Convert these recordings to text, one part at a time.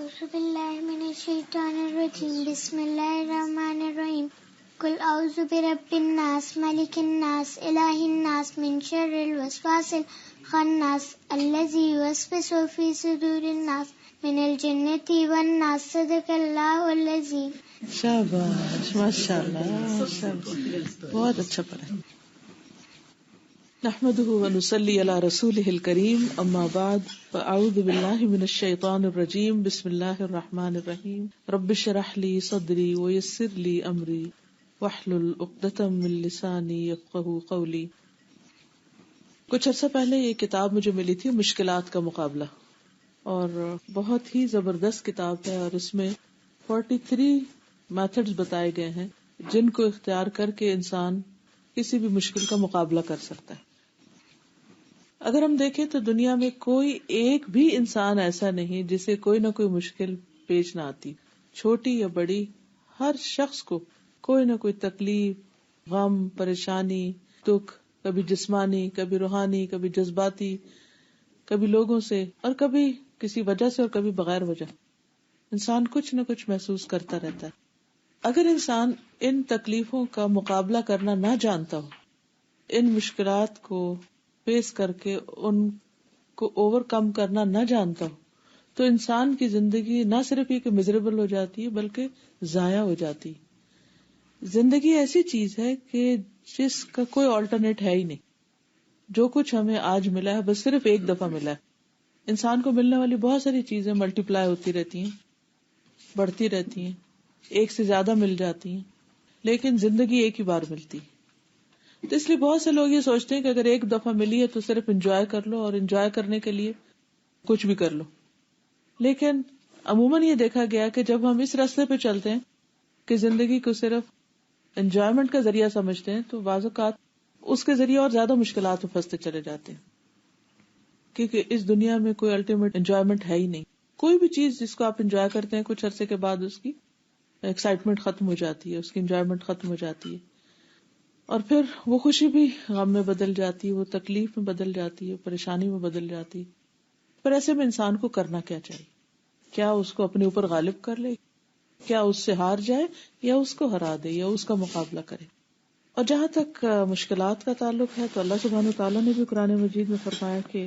اعوذ باللہ من الشیطان الرجیم بسم اللہ الرحمن الرحیم قل اعوذ برب الناس ملک الناس الہ الناس من شر الوسواس الخناس الذی یوسوس فی صدور الناس من الجنۃ والناس صدق اللہ العظیم. شاباش ماشاءاللہ بہت اچھا پڑھا. نحمده ونصلی علی رسولہ الکریم اما بعد فاعوذ باللہ من الشیطان الرجیم بسم اللہ الرحمن الرحیم رب اشرح لی صدری ویسر لی امری واحلل عقدۃ من لسانی یفقہوا قولی. کچھ عرصہ پہلے یہ کتاب مجھے ملی تھی مشکلات کا مقابلہ، اور بہت ہی زبردست کتاب ہے، اور اس میں 43 میتھڈز بتائے گئے ہیں جن کو اختیار کر کے انسان کسی بھی مشکل کا مقابلہ کر سکتا ہے. اگر ہم دیکھیں تو دنیا میں کوئی ایک بھی انسان ایسا نہیں جسے کوئی نہ کوئی مشکل پیش نہ آتی، چھوٹی یا بڑی. ہر شخص کو کوئی نہ کوئی تکلیف، غم، پریشانی، دکھ، کبھی جسمانی، کبھی روحانی، کبھی جذباتی، کبھی لوگوں سے اور کبھی کسی وجہ سے اور کبھی بغیر وجہ، انسان کچھ نہ کچھ محسوس کرتا رہتا ہے. اگر انسان ان تکلیفوں کا مقابلہ کرنا نہ جانتا ہو، ان مشکلات کو فیس کر کے ان کو اوور کم کرنا نہ جانتا ہو، تو انسان کی زندگی نہ صرف یہ کہ مزریبل ہو جاتی ہے بلکہ ضائع ہو جاتی. زندگی ایسی چیز ہے کہ جس کا کوئی آلٹرنیٹ ہے ہی نہیں. جو کچھ ہمیں آج ملا ہے بس صرف ایک دفعہ ملا ہے. انسان کو ملنے والی بہت ساری چیزیں ملٹی پلائی ہوتی رہتی ہیں، بڑھتی رہتی ہیں، ایک سے زیادہ مل جاتی ہیں، لیکن زندگی ایک ہی بار ملتی. تو اس لیے بہت سے لوگ یہ سوچتے ہیں کہ اگر ایک دفعہ ملی ہے تو صرف انجوائے کر لو، اور انجوائے کرنے کے لیے کچھ بھی کر لو. لیکن عموماً یہ دیکھا گیا کہ جب ہم اس راستے پہ چلتے ہیں کہ زندگی کو صرف انجوائمنٹ کا ذریعہ سمجھتے ہیں تو بعض اوقات اس کے ذریعے اور زیادہ مشکلات میں پھنستے چلے جاتے ہیں، کیونکہ اس دنیا میں کوئی الٹیمیٹ انجوائمنٹ ہے ہی نہیں. کوئی بھی چیز جس کو آپ انجوائے کرتے ہیں کچھ عرصے کے بعد اس کی ایکسائٹمنٹ ختم ہو جاتی ہے، اس کی انجوائمنٹ ختم ہو جاتی ہے، اور پھر وہ خوشی بھی غم میں بدل جاتی ہے، وہ تکلیف میں بدل جاتی ہے، پریشانی میں بدل جاتی ہے. پر ایسے میں انسان کو کرنا کیا چاہیے؟ کیا اس کو اپنے اوپر غالب کر لے، کیا اس سے ہار جائے، یا اس کو ہرا دے، یا اس کا مقابلہ کرے؟ اور جہاں تک مشکلات کا تعلق ہے تو اللہ سبحانہ وتعالیٰ نے بھی قرآن مجید میں فرمایا کہ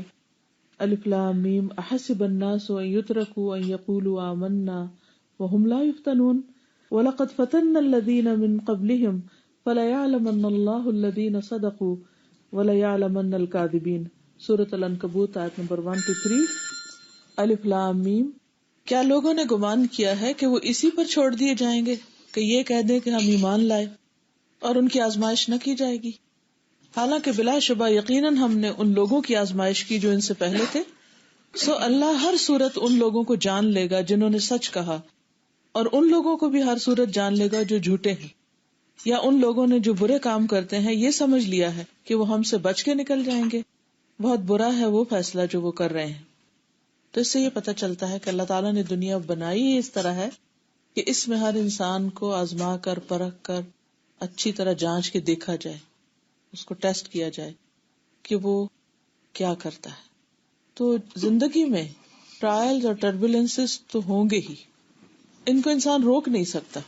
الف لام میم احسب الناس ان یترکوا ان یقولوا آمنا وهم لا یفتنون وَلَقَدْ فَتَنَّا الَّذِينَ مِن قَبْلِهِمْ فَلَيَعْلَمَنَّ اللَّهُ الَّذِينَ صَدَقُوا وَلَيَعْلَمَنَّ الْكَاذِبِينَ. سورۃ العنکبوت آیت نمبر 1-3. الف لام میم. کیا لوگوں نے گمان کیا ہے کہ وہ اسی پر چھوڑ دیے جائیں گے کہ یہ کہہ دیں کہ ہم ایمان لائے اور ان کی آزمائش نہ کی جائے گی؟ حالانکہ بلا شبہ یقیناً ہم نے ان لوگوں کی آزمائش کی جو ان سے پہلے تھے. سو اللہ ہر صورت ان لوگوں کو جان لے گا جنہوں نے سچ کہا، اور ان لوگوں کو بھی ہر صورت جان لے گا جو جھوٹے ہیں. یا ان لوگوں نے جو برے کام کرتے ہیں یہ سمجھ لیا ہے کہ وہ ہم سے بچ کے نکل جائیں گے، بہت برا ہے وہ فیصلہ جو وہ کر رہے ہیں. تو اس سے یہ پتہ چلتا ہے کہ اللہ تعالیٰ نے دنیا بنائی ہی اس طرح ہے کہ اس میں ہر انسان کو آزما کر پرکھ کر اچھی طرح جانچ کے دیکھا جائے، اس کو ٹیسٹ کیا جائے کہ وہ کیا کرتا ہے. تو زندگی میں ٹرائلز اور ٹربولینسز تو ہوں گے ہی، ان کو انسان روک نہیں سکتا.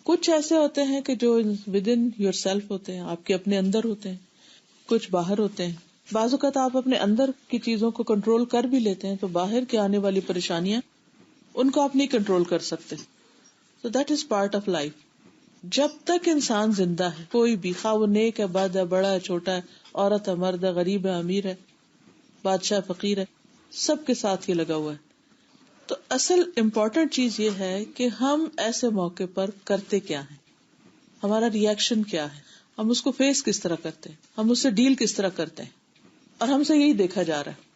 کچھ ایسے ہوتے ہیں کہ جو ود ان یور سیلف ہوتے ہیں، آپ کے اپنے اندر ہوتے ہیں، کچھ باہر ہوتے ہیں. بعض اوقات آپ اپنے اندر کی چیزوں کو کنٹرول کر بھی لیتے ہیں تو باہر کے آنے والی پریشانیاں ان کو آپ نہیں کنٹرول کر سکتے. So that is part of life. جب تک انسان زندہ ہے، کوئی بھی، خواہ وہ نیک ہے، بد ہے، بڑا ہے، چھوٹا ہے، عورت ہے، مرد ہے، غریب ہے، امیر ہے، بادشاہ، فقیر ہے، سب کے ساتھ یہ لگا ہوا ہے. تو اصل امپورٹنٹ چیز یہ ہے کہ ہم ایسے موقع پر کرتے کیا ہیں، ہمارا ری ایکشن کیا ہے، ہم اس کو فیس کس طرح کرتے ہیں، ہم اس سے ڈیل کس طرح کرتے ہیں. اور ہم سے یہی دیکھا جا رہا ہے.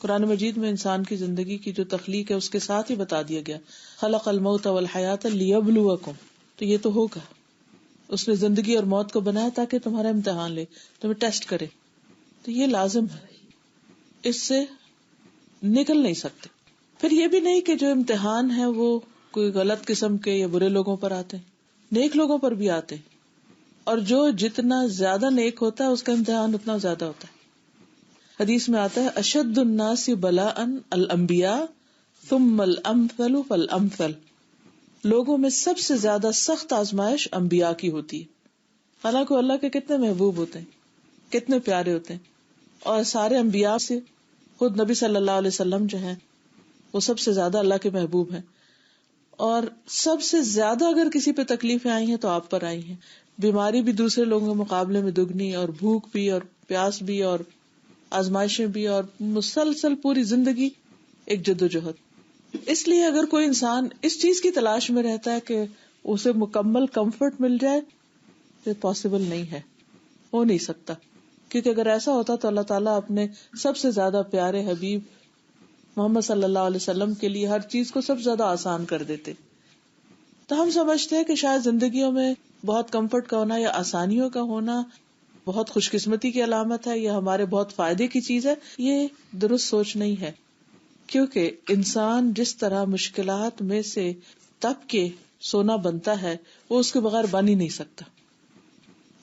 قرآن مجید میں انسان کی زندگی کی جو تخلیق ہے اس کے ساتھ ہی بتا دیا گیا خلق الموت والحیات لیبلوکم. تو یہ تو ہوگا، اس نے زندگی اور موت کو بنایا تاکہ تمہارا امتحان لے، تمہیں ٹیسٹ کرے. تو یہ لازم ہے، اس سے نکل نہیں سکتے. پھر یہ بھی نہیں کہ جو امتحان ہے وہ کوئی غلط قسم کے یا برے لوگوں پر آتے ہیں، نیک لوگوں پر بھی آتے ہیں. اور جو جتنا زیادہ نیک ہوتا ہے اس کا امتحان اتنا زیادہ ہوتا ہے. حدیث میں آتا ہے اشد الناس بلاء الانبیاء ثم الامثل فالامثل. لوگوں میں سب سے زیادہ سخت آزمائش انبیاء کی ہوتی ہے. حالانکہ اللہ کے کتنے محبوب ہوتے ہیں، کتنے پیارے ہوتے ہیں، اور سارے انبیاء سے خود نبی صلی اللہ علیہ وسلم جو ہیں وہ سب سے زیادہ اللہ کے محبوب ہیں. اور سب سے زیادہ اگر کسی پہ تکلیفیں آئی ہیں تو آپ پر آئی ہیں. بیماری بھی دوسرے لوگوں کے مقابلے میں دگنی، اور بھوک بھی، اور پیاس بھی، اور آزمائشیں بھی، اور مسلسل پوری زندگی ایک جدوجہد. اس لیے اگر کوئی انسان اس چیز کی تلاش میں رہتا ہے کہ اسے مکمل کمفرٹ مل جائے تو پاسبل نہیں ہے، ہو نہیں سکتا. کیونکہ اگر ایسا ہوتا تو اللہ تعالیٰ اپنے سب سے زیادہ پیارے حبیب محمد صلی اللہ علیہ وسلم کے لیے ہر چیز کو سب سے زیادہ آسان کر دیتے. تو ہم سمجھتے ہیں کہ شاید زندگیوں میں بہت کمفرٹ کا ہونا یا آسانیوں کا ہونا بہت خوش قسمتی کی علامت ہے یا ہمارے بہت فائدے کی چیز ہے. یہ درست سوچ نہیں ہے، کیونکہ انسان جس طرح مشکلات میں سے تپ کے سونا بنتا ہے وہ اس کے بغیر بن ہی نہیں سکتا.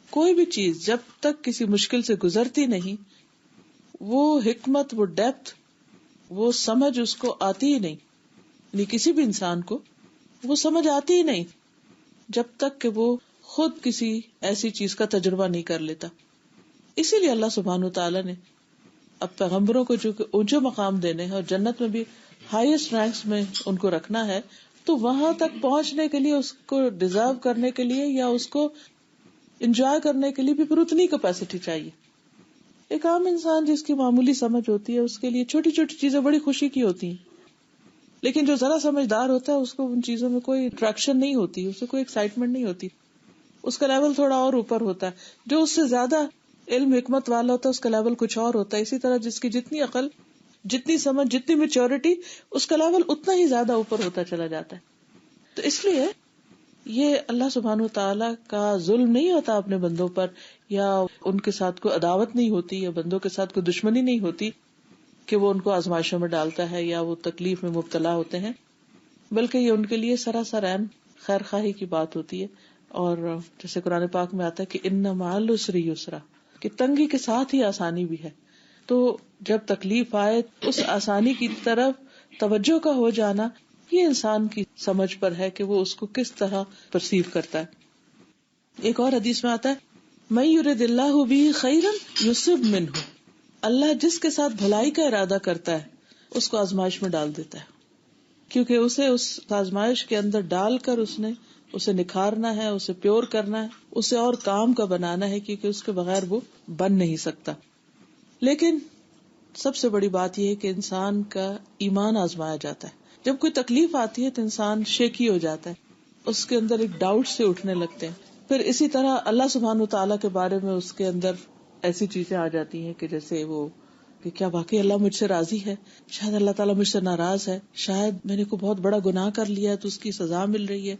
کوئی بھی چیز جب تک کسی مشکل سے گزرتی نہیں، وہ حکمت، وہ ڈیپتھ، وہ سمجھ اس کو آتی ہی نہیں. یعنی کسی بھی انسان کو وہ سمجھ آتی ہی نہیں جب تک کہ وہ خود کسی ایسی چیز کا تجربہ نہیں کر لیتا. اسی لیے اللہ سبحانہ وتعالی نے اب پیغمبروں کو جو کہ اونچے مقام دینے ہیں اور جنت میں بھی ہائیسٹ رینکس میں ان کو رکھنا ہے، تو وہاں تک پہنچنے کے لیے، اس کو ڈیزرو کرنے کے لیے یا اس کو انجوائے کرنے کے لیے بھی پھر اتنی کیپیسٹی چاہیے. ایک عام انسان جس کی معمولی سمجھ ہوتی ہے اس کے لیے چھوٹی چھوٹی چیزیں بڑی خوشی کی ہوتی ہیں، لیکن جو ذرا سمجھدار ہوتا ہے اس کو ان چیزوں میں کوئی اٹریکشن نہیں ہوتی، اسے کوئی ایکسائٹمنٹ نہیں ہوتی، اس کا لیول تھوڑا اور اوپر ہوتا ہے. جو اس سے زیادہ علم حکمت والا ہوتا ہے اس کا لیول کچھ اور ہوتا ہے. اسی طرح جس کی جتنی عقل، جتنی سمجھ، جتنی میچورٹی، اس کا لیول اتنا ہی زیادہ اوپر ہوتا چلا جاتا ہے. تو اس لیے یہ اللہ سبحانہ وتعالیٰ کا ظلم نہیں ہوتا اپنے بندوں پر، یا ان کے ساتھ کوئی عداوت نہیں ہوتی، یا بندوں کے ساتھ کوئی دشمنی نہیں ہوتی کہ وہ ان کو آزمائشوں میں ڈالتا ہے یا وہ تکلیف میں مبتلا ہوتے ہیں، بلکہ یہ ان کے لیے سراسر عین خیر خواہی کی بات ہوتی ہے. اور جیسے قرآن پاک میں آتا ہے کہ ان مع العسر یسرا، کہ تنگی کے ساتھ ہی آسانی بھی ہے. تو جب تکلیف آئے اس آسانی کی طرف توجہ کا ہو جانا یہ انسان کی سمجھ پر ہے کہ وہ اس کو کس طرح پرسیو کرتا ہے. ایک اور حدیث میں آتا ہے من یرد اللہ بہ خیرا یصب منہ، اللہ جس کے ساتھ بھلائی کا ارادہ کرتا ہے اس کو آزمائش میں ڈال دیتا ہے، کیونکہ اسے اس آزمائش کے اندر ڈال کر اس نے اسے نکھارنا ہے، اسے پیور کرنا ہے، اسے اور کام کا بنانا ہے، کیونکہ اس کے بغیر وہ بن نہیں سکتا. لیکن سب سے بڑی بات یہ ہے کہ انسان کا ایمان آزمایا جاتا ہے. جب کوئی تکلیف آتی ہے تو انسان شیکی ہو جاتا ہے، اس کے اندر ایک ڈاؤٹ سے اٹھنے لگتے ہیں. پھر اسی طرح اللہ سبحانہ وتعالیٰ کے بارے میں اس کے اندر ایسی چیزیں آ جاتی ہیں کہ جیسے وہ کہ کیا واقعی اللہ مجھ سے راضی ہے، شاید اللہ تعالیٰ مجھ سے ناراض ہے، شاید میں نے کوئی بہت بڑا گناہ کر لیا ہے تو اس کی سزا مل رہی ہے.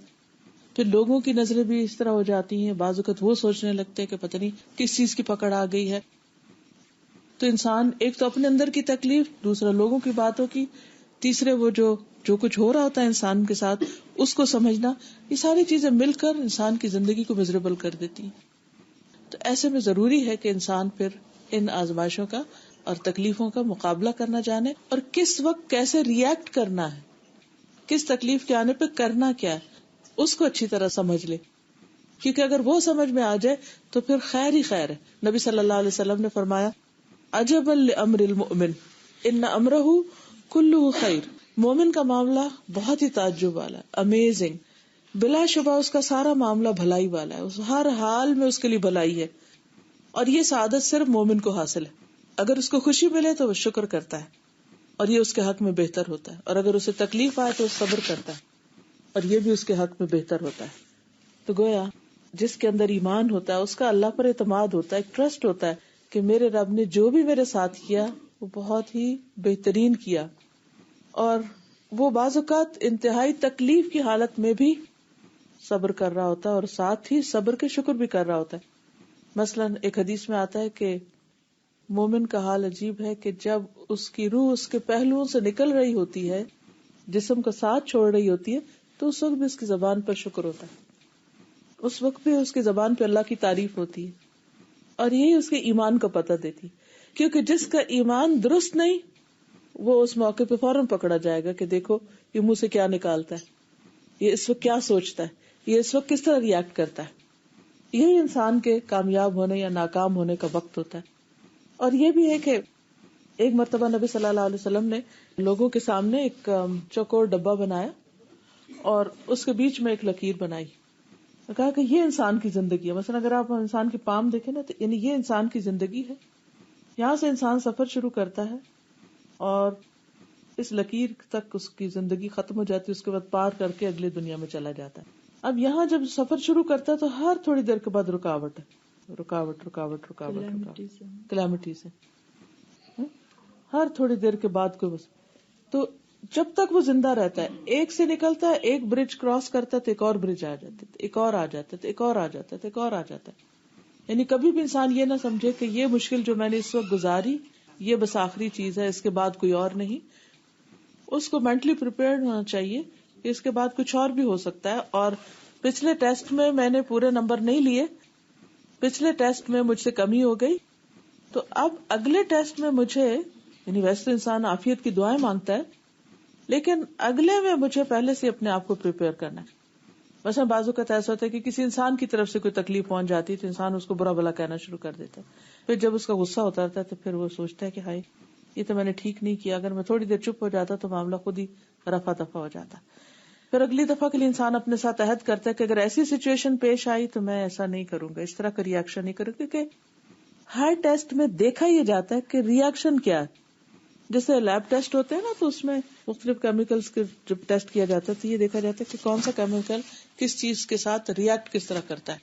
پھر لوگوں کی نظریں بھی اس طرح ہو جاتی ہیں، بعض اوقات وہ سوچنے لگتے ہیں کہ پتہ نہیں کس چیز کی پکڑ آ گئی ہے. تو انسان ایک تو اپنے اندر کی تکلیف، دوسرا لوگوں کی باتوں کی، تیسرے وہ جو کچھ ہو رہا ہوتا ہے انسان کے ساتھ اس کو سمجھنا، یہ ساری چیزیں مل کر انسان کی زندگی کو میزریبل کر دیتی ہیں. تو ایسے میں ضروری ہے کہ انسان پھر ان آزمائشوں کا اور تکلیفوں کا مقابلہ کرنا جانے، اور کس وقت کیسے ری ایکٹ کرنا ہے، کس تکلیف کے آنے پہ کرنا کیا ہے، اس کو اچھی طرح سمجھ لے. کیونکہ اگر وہ سمجھ میں آ جائے تو پھر خیر ہی خیر ہے. نبی صلی اللہ علیہ وسلم نے فرمایا عجبا لامر المؤمن ان امرہ کلہ خیر، مومن کا معاملہ بہت ہی تعجب والا، امیزنگ، بلا شبہ اس کا سارا معاملہ بھلائی والا ہے، اس ہر حال میں اس کے لیے بھلائی ہے. اور یہ سعادت صرف مومن کو حاصل ہے. اگر اس کو خوشی ملے تو وہ شکر کرتا ہے اور یہ اس کے حق میں بہتر ہوتا ہے، اور اگر اسے تکلیف آئے تو وہ صبر کرتا ہے اور یہ بھی اس کے حق میں بہتر ہوتا ہے. تو گویا جس کے اندر ایمان ہوتا ہے اس کا اللہ پر اعتماد ہوتا ہے، ایک ٹرسٹ ہوتا ہے کہ میرے رب نے جو بھی میرے ساتھ کیا وہ بہت ہی بہترین کیا. اور وہ بعض اوقات انتہائی تکلیف کی حالت میں بھی صبر کر رہا ہوتا ہے اور ساتھ ہی صبر کے شکر بھی کر رہا ہوتا ہے. مثلاً ایک حدیث میں آتا ہے کہ مومن کا حال عجیب ہے کہ جب اس کی روح اس کے پہلوؤں سے نکل رہی ہوتی ہے، جسم کا ساتھ چھوڑ رہی ہوتی ہے، تو اس وقت بھی اس کی زبان پر شکر ہوتا ہے، اس وقت بھی اس کی زبان پہ اللہ کی تعریف ہوتی ہے. اور یہی اس کے ایمان کا پتہ دیتی، کیونکہ جس کا ایمان درست نہیں وہ اس موقع پہ فوراً پکڑا جائے گا کہ دیکھو یہ منہ سے کیا نکالتا ہے, یہ اس وقت کیا سوچتا ہے, یہ اس وقت کس طرح ریئیکٹ کرتا ہے. یہی انسان کے کامیاب ہونے یا ناکام ہونے کا وقت ہوتا ہے. اور یہ بھی ہے کہ ایک مرتبہ نبی صلی اللہ علیہ وسلم نے لوگوں کے سامنے ایک چوکور ڈبہ بنایا اور اس کے بیچ میں ایک لکیر بنائی. کہا کہ یہ انسان کی زندگی ہے. مثلا اگر آپ انسان کی پام دیکھیں نا تو یعنی یہ انسان کی زندگی ہے. یہاں سے انسان سفر شروع کرتا ہے اور اس لکیر تک اس کی زندگی ختم ہو جاتی ہے, اس کے بعد پار کر کے اگلی دنیا میں چلا جاتا ہے. اب یہاں جب سفر شروع کرتا ہے تو ہر تھوڑی دیر کے بعد رکاوٹ ہے, رکاوٹ کلیمٹی سے ہر تھوڑی دیر کے بعد کوئی بس. تو جب تک وہ زندہ رہتا ہے, ایک سے نکلتا ہے, ایک برج کراس کرتا ہے تو ایک اور برج آ جاتا ہے, ایک اور آ جاتا ہے, ایک اور آ جاتا ہے, ایک اور آ جاتا ہے. یعنی کبھی بھی انسان یہ نہ سمجھے کہ یہ مشکل جو میں نے اس وقت گزاری یہ بس آخری چیز ہے, اس کے بعد کوئی اور نہیں. اس کو مینٹلی پریپیئرڈ ہونا چاہیے کہ اس کے بعد کچھ اور بھی ہو سکتا ہے. اور پچھلے ٹیسٹ میں نے پورے نمبر نہیں لیے, پچھلے ٹیسٹ میں مجھ سے کمی ہو گئی, تو اب اگلے ٹیسٹ میں مجھے, یعنی ویسے تو انسان عافیت کی دعائیں مانگتا ہے, لیکن اگلے میں مجھے پہلے سے اپنے آپ کو پریپیئر کرنا ہے. مثلا بعض اوقات ایسا ہوتا ہے کہ کسی انسان کی طرف سے کوئی تکلیف پہنچ جاتی ہے تو انسان اس کو برا بلا کہنا شروع کر دیتا ہے. پھر جب اس کا غصہ ہوتا ہے تو پھر وہ سوچتا ہے کہ ہائے یہ تو میں نے ٹھیک نہیں کیا, اگر میں تھوڑی دیر چپ ہو جاتا تو معاملہ خود ہی رفع دفع ہو جاتا. پھر اگلی دفعہ کے لیے انسان اپنے ساتھ عہد کرتا ہے کہ اگر ایسی سچویشن پیش آئی تو میں ایسا نہیں کروں گا, اس طرح کا ری ایکشن نہیں کروں گا. کیونکہ ہر ٹیسٹ میں دیکھا یہ جاتا ہے کہ ری ایکشن کیا ہے. جیسے لیب ٹیسٹ ہوتے ہیں نا, تو اس میں مختلف کیمیکلز کے جب ٹیسٹ کیا جاتا ہے تو یہ دیکھا جاتا ہے کہ کون سا کیمیکل کس چیز کے ساتھ ریئیکٹ کس طرح کرتا ہے,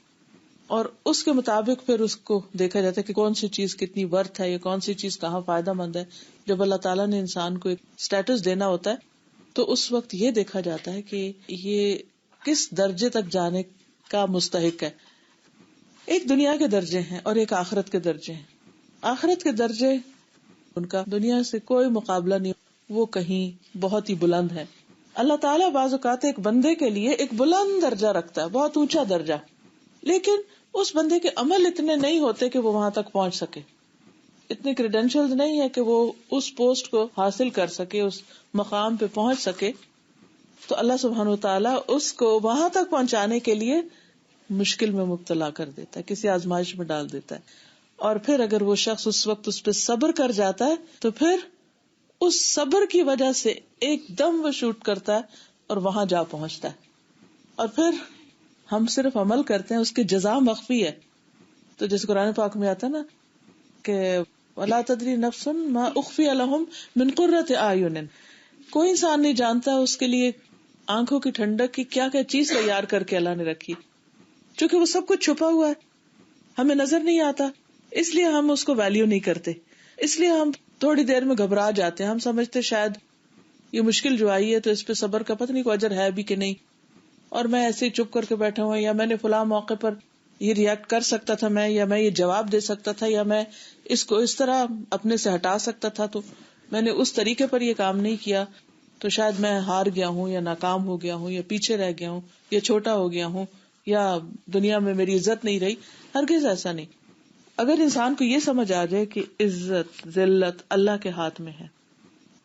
اور اس کے مطابق پھر اس کو دیکھا جاتا ہے کہ کون سی چیز کتنی ورتھ ہے یا کون سی چیز کہاں فائدہ مند ہے. جب اللہ تعالیٰ نے انسان کو ایک اسٹیٹس دینا ہوتا ہے تو اس وقت یہ دیکھا جاتا ہے کہ یہ کس درجے تک جانے کا مستحق ہے. ایک دنیا کے درجے ہیں اور ایک آخرت کے درجے ہیں. آخرت کے درجے ان کا دنیا سے کوئی مقابلہ نہیں, وہ کہیں بہت ہی بلند ہے. اللہ تعالیٰ بعض اوقات ایک بندے کے لیے ایک بلند درجہ رکھتا ہے, بہت اونچا درجہ, لیکن اس بندے کے عمل اتنے نہیں ہوتے کہ وہ وہاں تک پہنچ سکے, اتنے کریڈینشیلز نہیں ہے کہ وہ اس پوسٹ کو حاصل کر سکے, اس مقام پہ پہنچ سکے. تو اللہ سبحانہ و تعالیٰ اس کو وہاں تک پہنچانے کے لیے مشکل میں مبتلا کر دیتا ہے, کسی آزمائش میں ڈال دیتا ہے. اور پھر اگر وہ شخص اس وقت اس پہ صبر کر جاتا ہے تو پھر اس صبر کی وجہ سے ایک دم وہ شوٹ کرتا ہے اور وہاں جا پہنچتا ہے. اور پھر ہم صرف عمل کرتے ہیں, اس کی جزا مخفی ہے. تو جیسے قرآن پاک میں آتا نا کہ وَلَا تَدْرِي نَفْسٌ مَا أُخْفِيَ لَهُمْ مِنْ قُرَّةِ أَعْيُنٍ, کوئی انسان نہیں جانتا اس کے لیے آنکھوں کی ٹھنڈک کی کیا کیا چیز تیار کر کے اللہ نے رکھی. چونکہ وہ سب کچھ چھپا ہوا ہے, ہمیں نظر نہیں آتا, اس لیے ہم اس کو ویلیو نہیں کرتے, اس لیے ہم تھوڑی دیر میں گھبرا جاتے ہیں. ہم سمجھتے شاید یہ مشکل جو آئی ہے تو اس پہ صبر کا پتہ نہیں کوئی اجر ہے بھی کہ نہیں, اور میں ایسے ہی چپ کر کے بیٹھا ہوں, یا میں نے فلاں موقع پر یہ ریئیکٹ کر سکتا تھا میں, یا میں یہ جواب دے سکتا تھا, یا میں اس کو اس طرح اپنے سے ہٹا سکتا تھا, تو میں نے اس طریقے پر یہ کام نہیں کیا, تو شاید میں ہار گیا ہوں, یا ناکام ہو گیا ہوں, یا پیچھے رہ گیا ہوں, یا چھوٹا ہو گیا ہوں, یا دنیا میں میری عزت نہیں رہی. ہرگز ایسا نہیں. اگر انسان کو یہ سمجھ آ جائے کہ عزت ذلت اللہ کے ہاتھ میں ہے,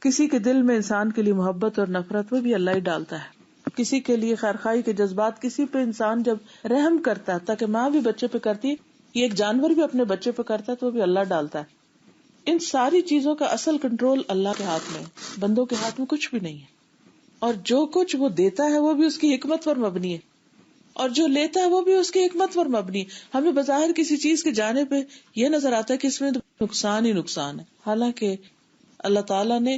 کسی کے دل میں انسان کے لیے محبت اور نفرت وہ بھی اللہ ہی ڈالتا ہے. کسی کے لیے خیرخواہی کے جذبات, کسی پہ انسان جب رحم کرتا ہے, تاکہ ماں بھی بچے پہ کرتی ہے, یہ ایک جانور بھی اپنے بچے پہ کرتا ہے, تو وہ بھی اللہ ڈالتا ہے. ان ساری چیزوں کا اصل کنٹرول اللہ کے ہاتھ میں ہے, بندوں کے ہاتھ میں کچھ بھی نہیں ہے. اور جو کچھ وہ دیتا ہے وہ بھی اس کی حکمت پر مبنی ہے, اور جو لیتا ہے وہ بھی اس کی حکمت پر مبنی. ہمیں بظاہر کسی چیز کے جانے پہ یہ نظر آتا ہے کہ اس میں نقصان ہی نقصان ہے, حالانکہ اللہ تعالیٰ نے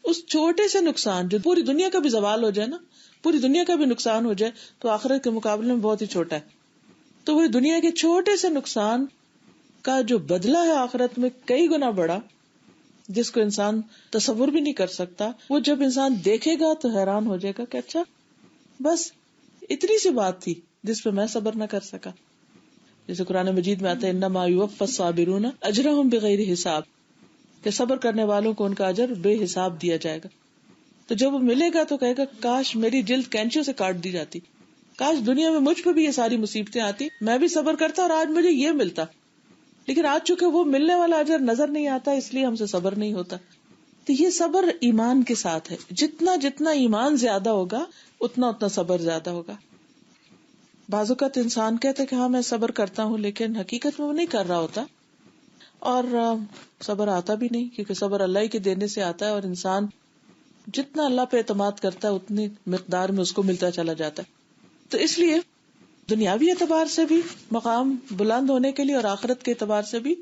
اس چھوٹے سے نقصان, جو پوری دنیا کا بھی زوال ہو جائے نا, پوری دنیا کا بھی نقصان ہو جائے تو آخرت کے مقابلے میں بہت ہی چھوٹا ہے, تو وہ دنیا کے چھوٹے سے نقصان کا جو بدلہ ہے آخرت میں کئی گنا بڑا, جس کو انسان تصور بھی نہیں کر سکتا. وہ جب انسان دیکھے گا تو حیران ہو جائے گا کہ اچھا بس اتنی سی بات تھی جس پہ میں صبر نہ کر سکا. جیسے قرآن مجید میں آتا ہے انما یوفی الصابرون اجرہم بغیر حساب, کہ صبر کرنے والوں کو ان کا اجر بے حساب دیا جائے گا. تو جب وہ ملے گا تو کہے گا کاش میری جلد کینچیوں سے کاٹ دی جاتی, کاش دنیا میں مجھ پہ بھی یہ ساری مصیبتیں آتی, میں بھی صبر کرتا اور آج مجھے یہ ملتا. لیکن آج چونکہ وہ ملنے والا اجر نظر نہیں آتا, اس لیے ہم سے صبر نہیں ہوتا. تو یہ صبر ایمان کے ساتھ ہے. جتنا جتنا ایمان زیادہ ہوگا اتنا اتنا صبر زیادہ ہوگا. بعض اوقات انسان کہتا ہے کہ ہاں میں صبر کرتا ہوں، لیکن حقیقت میں وہ نہیں کر رہا ہوتا، اور صبر آتا بھی نہیں، کیونکہ صبر اللہ ہی کے دینے سے آتا ہے، اور انسان جتنا اللہ پہ اعتماد کرتا ہے اتنی مقدار میں اس کو ملتا چلا جاتا ہے. تو اس لیے دنیاوی اعتبار سے بھی مقام بلند ہونے کے لیے اور آخرت کے اعتبار سے بھی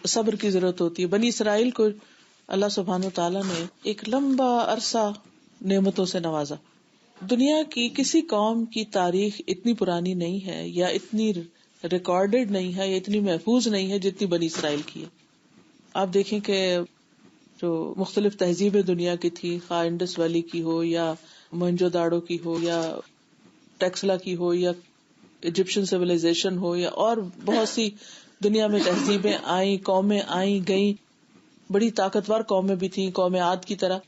صبر کی ضرورت ہوتی ہے. بنی اسرائیل کو اللہ سبحانہ و تعالیٰ نے ایک لمبا عرصہ نعمتوں سے نوازا. دنیا کی کسی قوم کی تاریخ اتنی پرانی نہیں ہے، یا اتنی ریکارڈڈ نہیں ہے، یا اتنی محفوظ نہیں ہے جتنی بنی اسرائیل کی ہے. آپ دیکھیں کہ جو مختلف تہذیبیں دنیا کی تھی، خواہ انڈس ویلی کی ہو، یا موہنجو داڑو کی ہو، یا ٹیکسلا کی ہو، یا ایجپشن سیولائزیشن ہو، یا اور بہت سی دنیا میں تہذیبیں آئیں، قومیں آئیں گئیں، بڑی طاقتور قومیں بھی تھیں، قوم عاد کی طرح،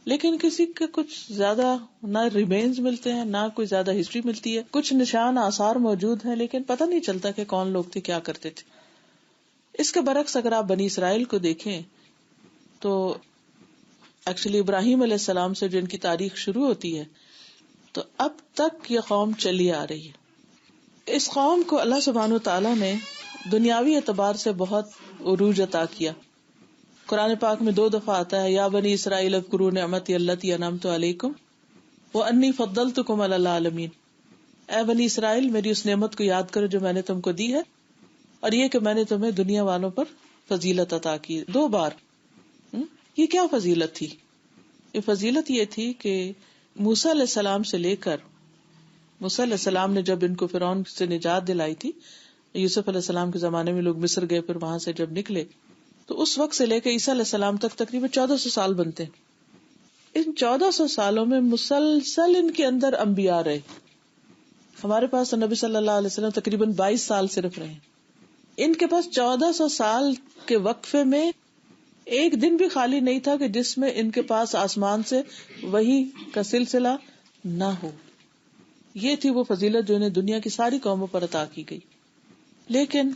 لیکن کسی کے کچھ زیادہ نہ ریمینز ملتے ہیں، نہ کوئی زیادہ ہسٹری ملتی ہے. کچھ نشان آثار موجود ہیں، لیکن پتہ نہیں چلتا کہ کون لوگ تھے، کیا کرتے تھے. اس کے برعکس اگر آپ بنی اسرائیل کو دیکھیں تو ایکچولی ابراہیم علیہ السلام سے جو ان کی تاریخ شروع ہوتی ہے تو اب تک یہ قوم چلی آ رہی ہے. اس قوم کو اللہ سبحانہ وتعالیٰ نے دنیاوی اعتبار سے بہت عروج عطا کیا. قرآن پاک میں 2 دفعہ آتا ہے، یا بنی اسرائیل اذکروا نعمتی التی انعمت علیکم وانی فضلتکم علی العالمین. اے بنی اسرائیل، میری اس نعمت کو یاد کرو جو میں نے تم کو دی ہے، اور یہ کہ میں نے تمہیں دنیا والوں پر فضیلت عطا کی. 2 بار. یہ کیا فضیلت تھی؟ یہ فضیلت یہ تھی کہ موسیٰ علیہ السلام سے لے کر، موسیٰ علیہ السلام نے جب ان کو فرعون سے نجات دلائی تھی، یوسف علیہ السلام کے زمانے میں لوگ مصر گئے، پھر وہاں سے جب نکلے تو اس وقت سے لے کے عیسیٰ علیہ السلام تک تقریباً 1400 سال بنتے ہیں. ان 1400 سالوں میں مسلسل ان کے اندر انبیاء رہے. ہمارے پاس نبی صلی اللہ علیہ وسلم تقریباً 22 سال صرف رہے. ان کے پاس 1400 سال کے وقفے میں ایک دن بھی خالی نہیں تھا کہ جس میں ان کے پاس آسمان سے وحی کا سلسلہ نہ ہو. یہ تھی وہ فضیلت جو انہیں دنیا کی ساری قوموں پر عطا کی گئی. لیکن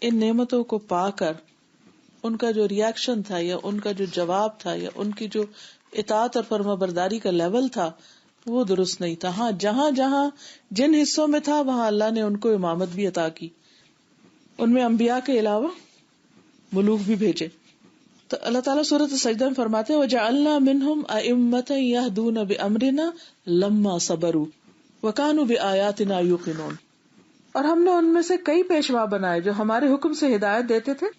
ان نعمتوں کو پا کر ان کا جو ریاکشن تھا، یا ان کا جو جواب تھا، یا ان کی جو اطاعت اور فرما برداری کا لیول تھا، وہ درست نہیں تھا. ہاں، جہاں جہاں جن حصوں میں تھا وہاں اللہ نے ان کو امامت بھی عطا کی. ان میں انبیاء کے علاوہ ملوک بھی بھیجے. تو اللہ تعالیٰ سورۃ سجدہ میں فرماتے ہیں وَجَعَلْنَا مِنْهُمْ أَئِمَّةً يَهْدُونَ بِأَمْرِنَا لَمَّا صَبَرُوا وَكَانُوا بِآيَاتِنَا يُوقِنُونَ. اور ہم نے ان میں سے کئی پیشوا بنائے جو ہمارے حکم سے ہدایت دیتے تھے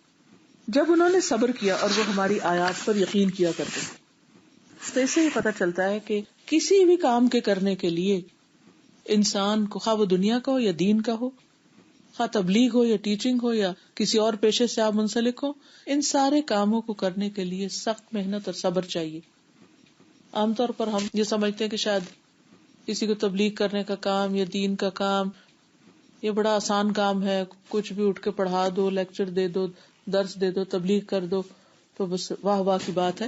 جب انہوں نے صبر کیا اور وہ ہماری آیات پر یقین کیا کرتے تھے. تو اس سے ہی پتہ چلتا ہے کہ کسی بھی کام کے کرنے کے لیے انسان کو، خواہ وہ دنیا کا ہو یا دین کا ہو، خواہ تبلیغ ہو یا ٹیچنگ ہو یا کسی اور پیشے سے آپ منسلک ہو، ان سارے کاموں کو کرنے کے لیے سخت محنت اور صبر چاہیے. عام طور پر ہم یہ سمجھتے ہیں کہ شاید کسی کو تبلیغ کرنے کا کام یا دین کا کام یہ بڑا آسان کام ہے، کچھ بھی اٹھ کے پڑھا دو، لیکچر دے دو، درس دے دو، تبلیغ کر دو تو بس واہ واہ کی بات ہے.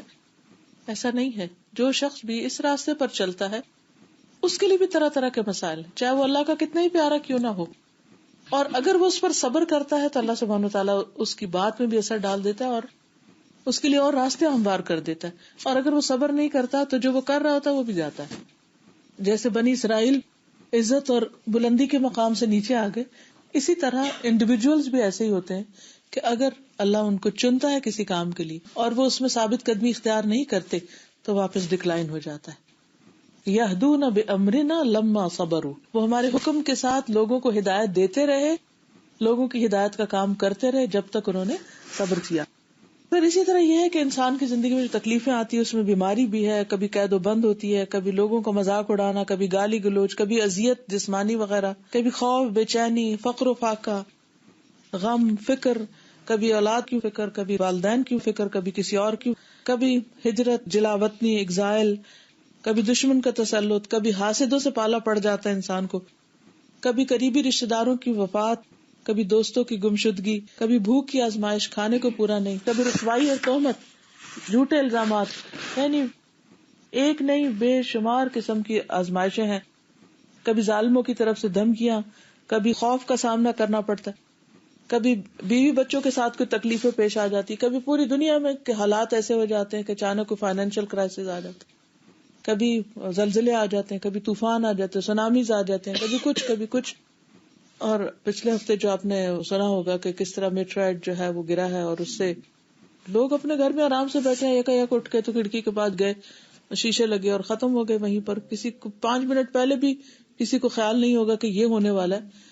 ایسا نہیں ہے. جو شخص بھی اس راستے پر چلتا ہے اس کے لیے بھی طرح طرح کے مسائل ہیں، چاہے وہ اللہ کا کتنا ہی پیارا کیوں نہ ہو، اور اگر وہ اس پر صبر کرتا ہے تو اللہ سبحانہ وتعالیٰ اس کی بات میں بھی اثر ڈال دیتا ہے اور اس کے لیے اور راستے ہموار کر دیتا ہے. اور اگر وہ صبر نہیں کرتا تو جو وہ کر رہا ہوتا ہے وہ بھی جاتا ہے. جیسے بنی اسرائیل عزت اور بلندی کے مقام سے نیچے آ گئے، اسی طرح انڈیویجولز بھی ایسے ہی ہوتے ہیں کہ اگر اللہ ان کو چنتا ہے کسی کام کے لیے اور وہ اس میں ثابت قدمی اختیار نہیں کرتے تو واپس ڈکلائن ہو جاتا ہے. یہدون بامرنا لما صبروا، وہ ہمارے حکم کے ساتھ لوگوں کو ہدایت دیتے رہے، لوگوں کی ہدایت کا کام کرتے رہے جب تک انہوں نے صبر کیا. پھر اسی طرح یہ ہے کہ انسان کی زندگی میں جو تکلیفیں آتی ہیں اس میں بیماری بھی ہے، کبھی قید و بند ہوتی ہے، کبھی لوگوں کو مذاق اڑانا، کبھی گالی گلوچ، کبھی اذیت جسمانی وغیرہ، کبھی خوف، بے چینی، فقر و فاقہ، غم، فکر، کبھی اولاد کی فکر، کبھی والدین کی فکر، کبھی کسی اور کی، کبھی ہجرت، جلا وطنی، ایگزائل، کبھی دشمن کا تسلط، کبھی حاسدوں سے پالا پڑ جاتا ہے انسان کو، کبھی قریبی رشتہ داروں کی وفات، کبھی دوستوں کی گمشدگی، کبھی بھوک کی آزمائش، کھانے کو پورا نہیں، کبھی رسوائی اور تہمت، جھوٹے الزامات، یعنی ایک نہیں بے شمار قسم کی آزمائشیں ہیں. کبھی ظالموں کی طرف سے دھمکیاں، کبھی خوف کا سامنا کرنا پڑتا ہے. کبھی بیوی بچوں کے ساتھ کوئی تکلیفیں پیش آ جاتی، کبھی پوری دنیا میں کے حالات ایسے ہو جاتے ہیں کہ اچانک کوئی فائنینشیل کرائسس آ جاتا ہے، کبھی زلزلے آ جاتے ہیں، کبھی طوفان آ جاتے ہیں، سونامیز آ جاتے ہیں، کبھی کچھ. اور پچھلے ہفتے جو آپ نے سنا ہوگا کہ کس طرح میٹرائٹ جو ہے وہ گرا ہے، اور اس سے لوگ اپنے گھر میں آرام سے بیٹھے ہیں، یک اٹھ کے تو کھڑکی کے پاس گئے، شیشے لگے اور ختم ہو گئے وہیں پر. کسی کو 5 منٹ پہلے بھی کسی کو خیال نہیں ہوگا کہ یہ ہونے والا ہے.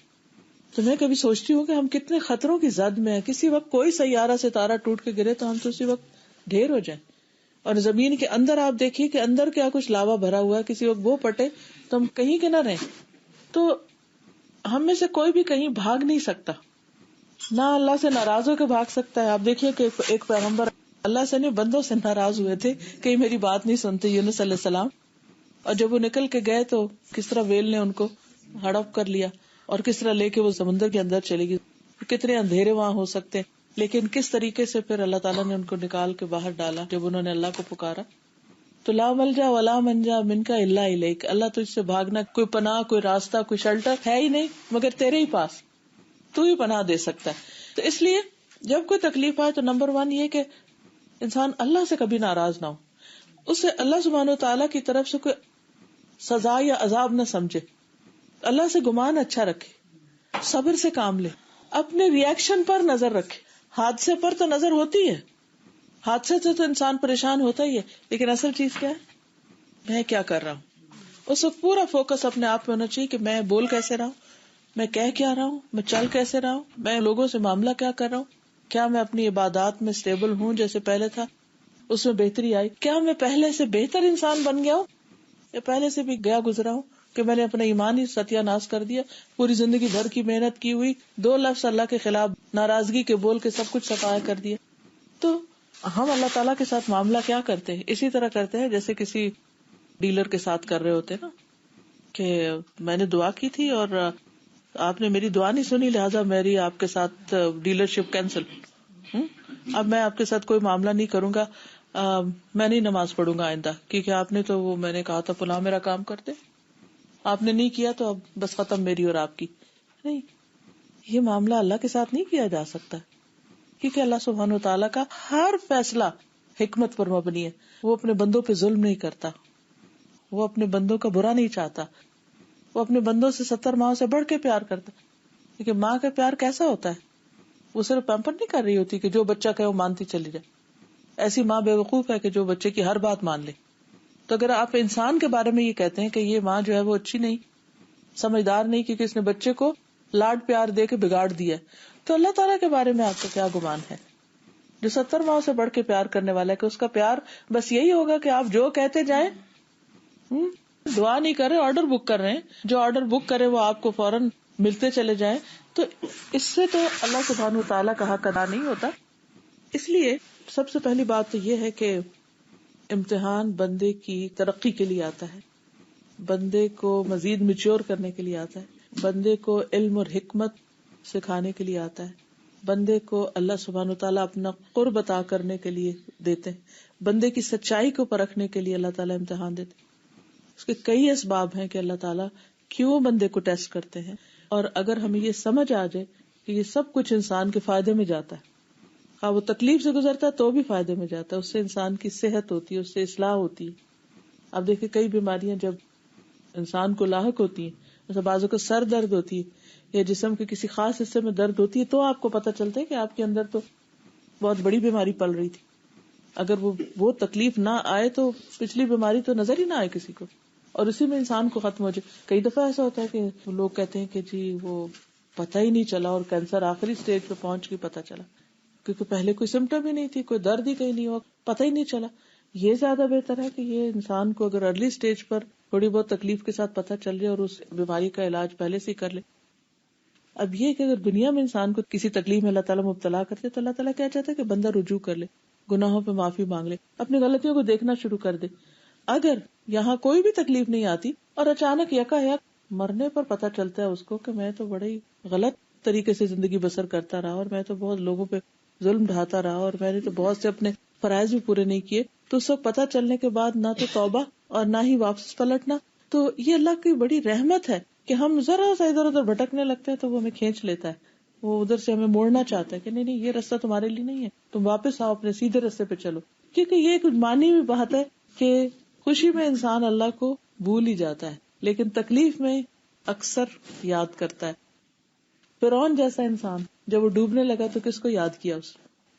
تو میں کبھی سوچتی ہوں کہ ہم کتنے خطروں کی زد میں ہیں. کسی وقت کوئی سیارہ ستارہ ٹوٹ کے گرے تو ہم تو اسی وقت ڈھیر ہو جائیں. اور زمین کے اندر آپ دیکھیے کہ اندر کیا کچھ لاوا بھرا ہوا ہے، کسی وقت وہ پٹے تو ہم کہیں کے نہ رہیں. تو ہم میں سے کوئی بھی کہیں بھاگ نہیں سکتا، نہ اللہ سے ناراض ہو کے بھاگ سکتا ہے. آپ دیکھیے کہ ایک پیغمبر اللہ سے نہیں بندوں سے ناراض ہوئے تھے کہ میری بات نہیں سنتے، یونس علیہ السلام. اور جب وہ نکل کے گئے تو کس طرح ویل نے ان کو ہڑپ کر لیا اور کس طرح لے کے وہ سمندر کے اندر چلے گی. کتنے اندھیرے وہاں ہو سکتے ہیں، لیکن کس طریقے سے پھر اللہ تعالیٰ نے ان کو نکال کے باہر ڈالا جب انہوں نے اللہ کو پکارا. تو لا ملجا ولا منجا منک الا الیک، اللہ تجھ سے بھاگنا کوئی پناہ، کوئی راستہ، کوئی شیلٹر ہے ہی نہیں مگر تیرے ہی پاس، تو ہی پناہ دے سکتا ہے. تو اس لیے جب کوئی تکلیف آئے تو نمبر 1 یہ کہ انسان اللہ سے کبھی ناراض نہ ہو، اسے اللہ سبحانہ و تعالیٰ کی طرف سے کوئی سزا یا عذاب نہ سمجھے، اللہ سے گمان اچھا رکھے، صبر سے کام لے، اپنے ری ایکشن پر نظر رکھے. حادثے پر تو نظر ہوتی ہے، حادثے سے تو انسان پریشان ہوتا ہی ہے، لیکن اصل چیز کیا ہے؟ میں کیا کر رہا ہوں. اس وقت پورا فوکس اپنے آپ پہ ہونا چاہیے کہ میں بول کیسے رہا ہوں، میں کہہ کیا رہا ہوں، میں چل کیسے رہا ہوں، میں لوگوں سے معاملہ کیا کر رہا ہوں، کیا میں اپنی عبادات میں اسٹیبل ہوں جیسے پہلے تھا، اس میں بہتری آئی، کیا میں پہلے سے بہتر انسان بن گیا ہوں یا پہلے سے بھی گیا گزرا ہوں کہ میں نے اپنا ایمان ہی ستیہ ناش کر دیا، پوری زندگی بھر کی محنت کی ہوئی 2 لفظ اللہ کے خلاف ناراضگی کے بول کے سب کچھ صفایا کر دیا. تو ہم اللہ تعالیٰ کے ساتھ معاملہ کیا کرتے ہیں؟ اسی طرح کرتے ہیں جیسے کسی ڈیلر کے ساتھ کر رہے ہوتے نا، کہ میں نے دعا کی تھی اور آپ نے میری دعا نہیں سنی، لہٰذا میری آپ کے ساتھ ڈیلرشپ کینسل، اب میں آپ کے ساتھ کوئی معاملہ نہیں کروں گا، میں نہیں نماز پڑھوں گا آئندہ، کیونکہ آپ نے تو وہ میں نے کہا تھا فلاں میرا کام کرتے، آپ نے نہیں کیا تو اب بس ختم میری اور آپ کی. نہیں، یہ معاملہ اللہ کے ساتھ نہیں کیا جا سکتا، کیونکہ اللہ سبحانہ و تعالیٰ کا ہر فیصلہ حکمت پر مبنی ہے. وہ اپنے بندوں پہ ظلم نہیں کرتا، وہ اپنے بندوں کا برا نہیں چاہتا، وہ اپنے بندوں سے 70 ماہ سے بڑھ کے پیار کرتا. لیکن ماں کا پیار کیسا ہوتا ہے؟ وہ صرف پیمپر نہیں کر رہی ہوتی کہ جو بچہ کہے وہ مانتی چلی جائے. ایسی ماں بے وقوف ہے کہ جو بچے کی ہر بات مان لے. تو اگر آپ انسان کے بارے میں یہ کہتے ہیں کہ یہ ماں جو ہے وہ اچھی نہیں، سمجھدار نہیں، کیونکہ اس نے بچے کو لاڈ پیار دے کے بگاڑ دیا، تو اللہ تعالیٰ کے بارے میں آپ کا کیا گمان ہے جو 70 ماہ سے بڑھ کے پیار کرنے والا ہے، کہ اس کا پیار بس یہی ہوگا کہ آپ جو کہتے جائیں، دعا نہیں کر رہے، آرڈر بک کر رہے ہیں، جو آرڈر بک کرے وہ آپ کو فوراً ملتے چلے جائیں. تو اس سے تو اللہ سبحانہ وتعالیٰ کا حق ادا نہیں ہوتا. اس لیے سب سے پہلی بات تو یہ ہے کہ امتحان بندے کی ترقی کے لیے آتا ہے، بندے کو مزید میچور کرنے کے لیے آتا ہے، بندے کو علم اور حکمت سکھانے کے لیے آتا ہے، بندے کو اللہ سبحانہ وتعالیٰ اپنا قرب عطا کرنے کے لیے دیتے ہیں، بندے کی سچائی کو پرکھنے کے لیے اللہ تعالیٰ امتحان دیتے. اس کے کئی اسباب ہیں کہ اللہ تعالیٰ کیوں بندے کو ٹیسٹ کرتے ہیں، اور اگر ہمیں یہ سمجھ آ جائے کہ یہ سب کچھ انسان کے فائدے میں جاتا ہے، ہاں وہ تکلیف سے گزرتا ہے تو بھی فائدے میں جاتا ہے، اس سے انسان کی صحت ہوتی ہے، اس سے اصلاح ہوتی ہے. اب دیکھیں کئی بیماریاں جب انسان کو لاحق ہوتی ہیں، جیسے بعضوں کو سر درد ہوتی ہے یا جسم کے کسی خاص حصے میں درد ہوتی ہے، تو آپ کو پتہ چلتا ہے کہ آپ کے اندر تو بہت بڑی بیماری پل رہی تھی. اگر وہ تکلیف نہ آئے تو پچھلی بیماری تو نظر ہی نہ آئے کسی کو، اور اسی میں انسان کو ختم ہو جائے. کئی دفعہ ایسا ہوتا ہے کہ لوگ کہتے ہیں کہ جی وہ پتہ ہی نہیں چلا اور کینسر آخری سٹیج پہ پہنچ کے پتہ چلا، کیونکہ پہلے کوئی سمٹم ہی نہیں تھی، کوئی درد ہی کہیں نہیں ہوا، پتہ ہی نہیں چلا. یہ زیادہ بہتر ہے کہ یہ انسان کو اگر ارلی سٹیج پر تھوڑی بہت تکلیف کے ساتھ پتہ چل جائے اور اس بیماری کا علاج پہلے سے کر لے. اب یہ کہ اگر دنیا میں انسان کو کسی تکلیف میں اللہ تعالیٰ مبتلا کرتے تو اللہ تعالیٰ کیا چاہتا ہے کہ بندہ رجوع کر لے، گناہوں پہ معافی مانگ لے، اپنی غلطیوں کو دیکھنا شروع کر دے. اگر یہاں کوئی بھی تکلیف نہیں آتی اور اچانک یکا یک مرنے پر پتہ چلتا ہے اس کو کہ میں تو بڑے غلط طریقے سے زندگی بسر کرتا رہا اور میں تو بہت لوگوں پہ ظلم ڈھاتا رہا اور میں نے تو بہت سے اپنے فرائض بھی پورے نہیں کیے، تو اس وقت پتہ چلنے کے بعد نہ تو توبہ اور نہ ہی واپس پلٹنا. تو یہ اللہ کی بڑی رحمت ہے کہ ہم ذرا سا ادھر ادھر بھٹکنے لگتے ہیں تو وہ ہمیں کھینچ لیتا ہے، وہ ادھر سے ہمیں موڑنا چاہتا ہے کہ نہیں یہ راستہ تمہارے لیے نہیں ہے, تم واپس آؤ, اپنے سیدھے راستے پہ چلو. کیونکہ یہ ایک معنی بھی بات ہے کہ خوشی میں انسان اللہ کو بھول ہی جاتا ہے, لیکن تکلیف میں اکثر یاد کرتا ہے. فرعون جیسا انسان جب وہ ڈوبنے لگا تو کس کو یاد کیا؟ اس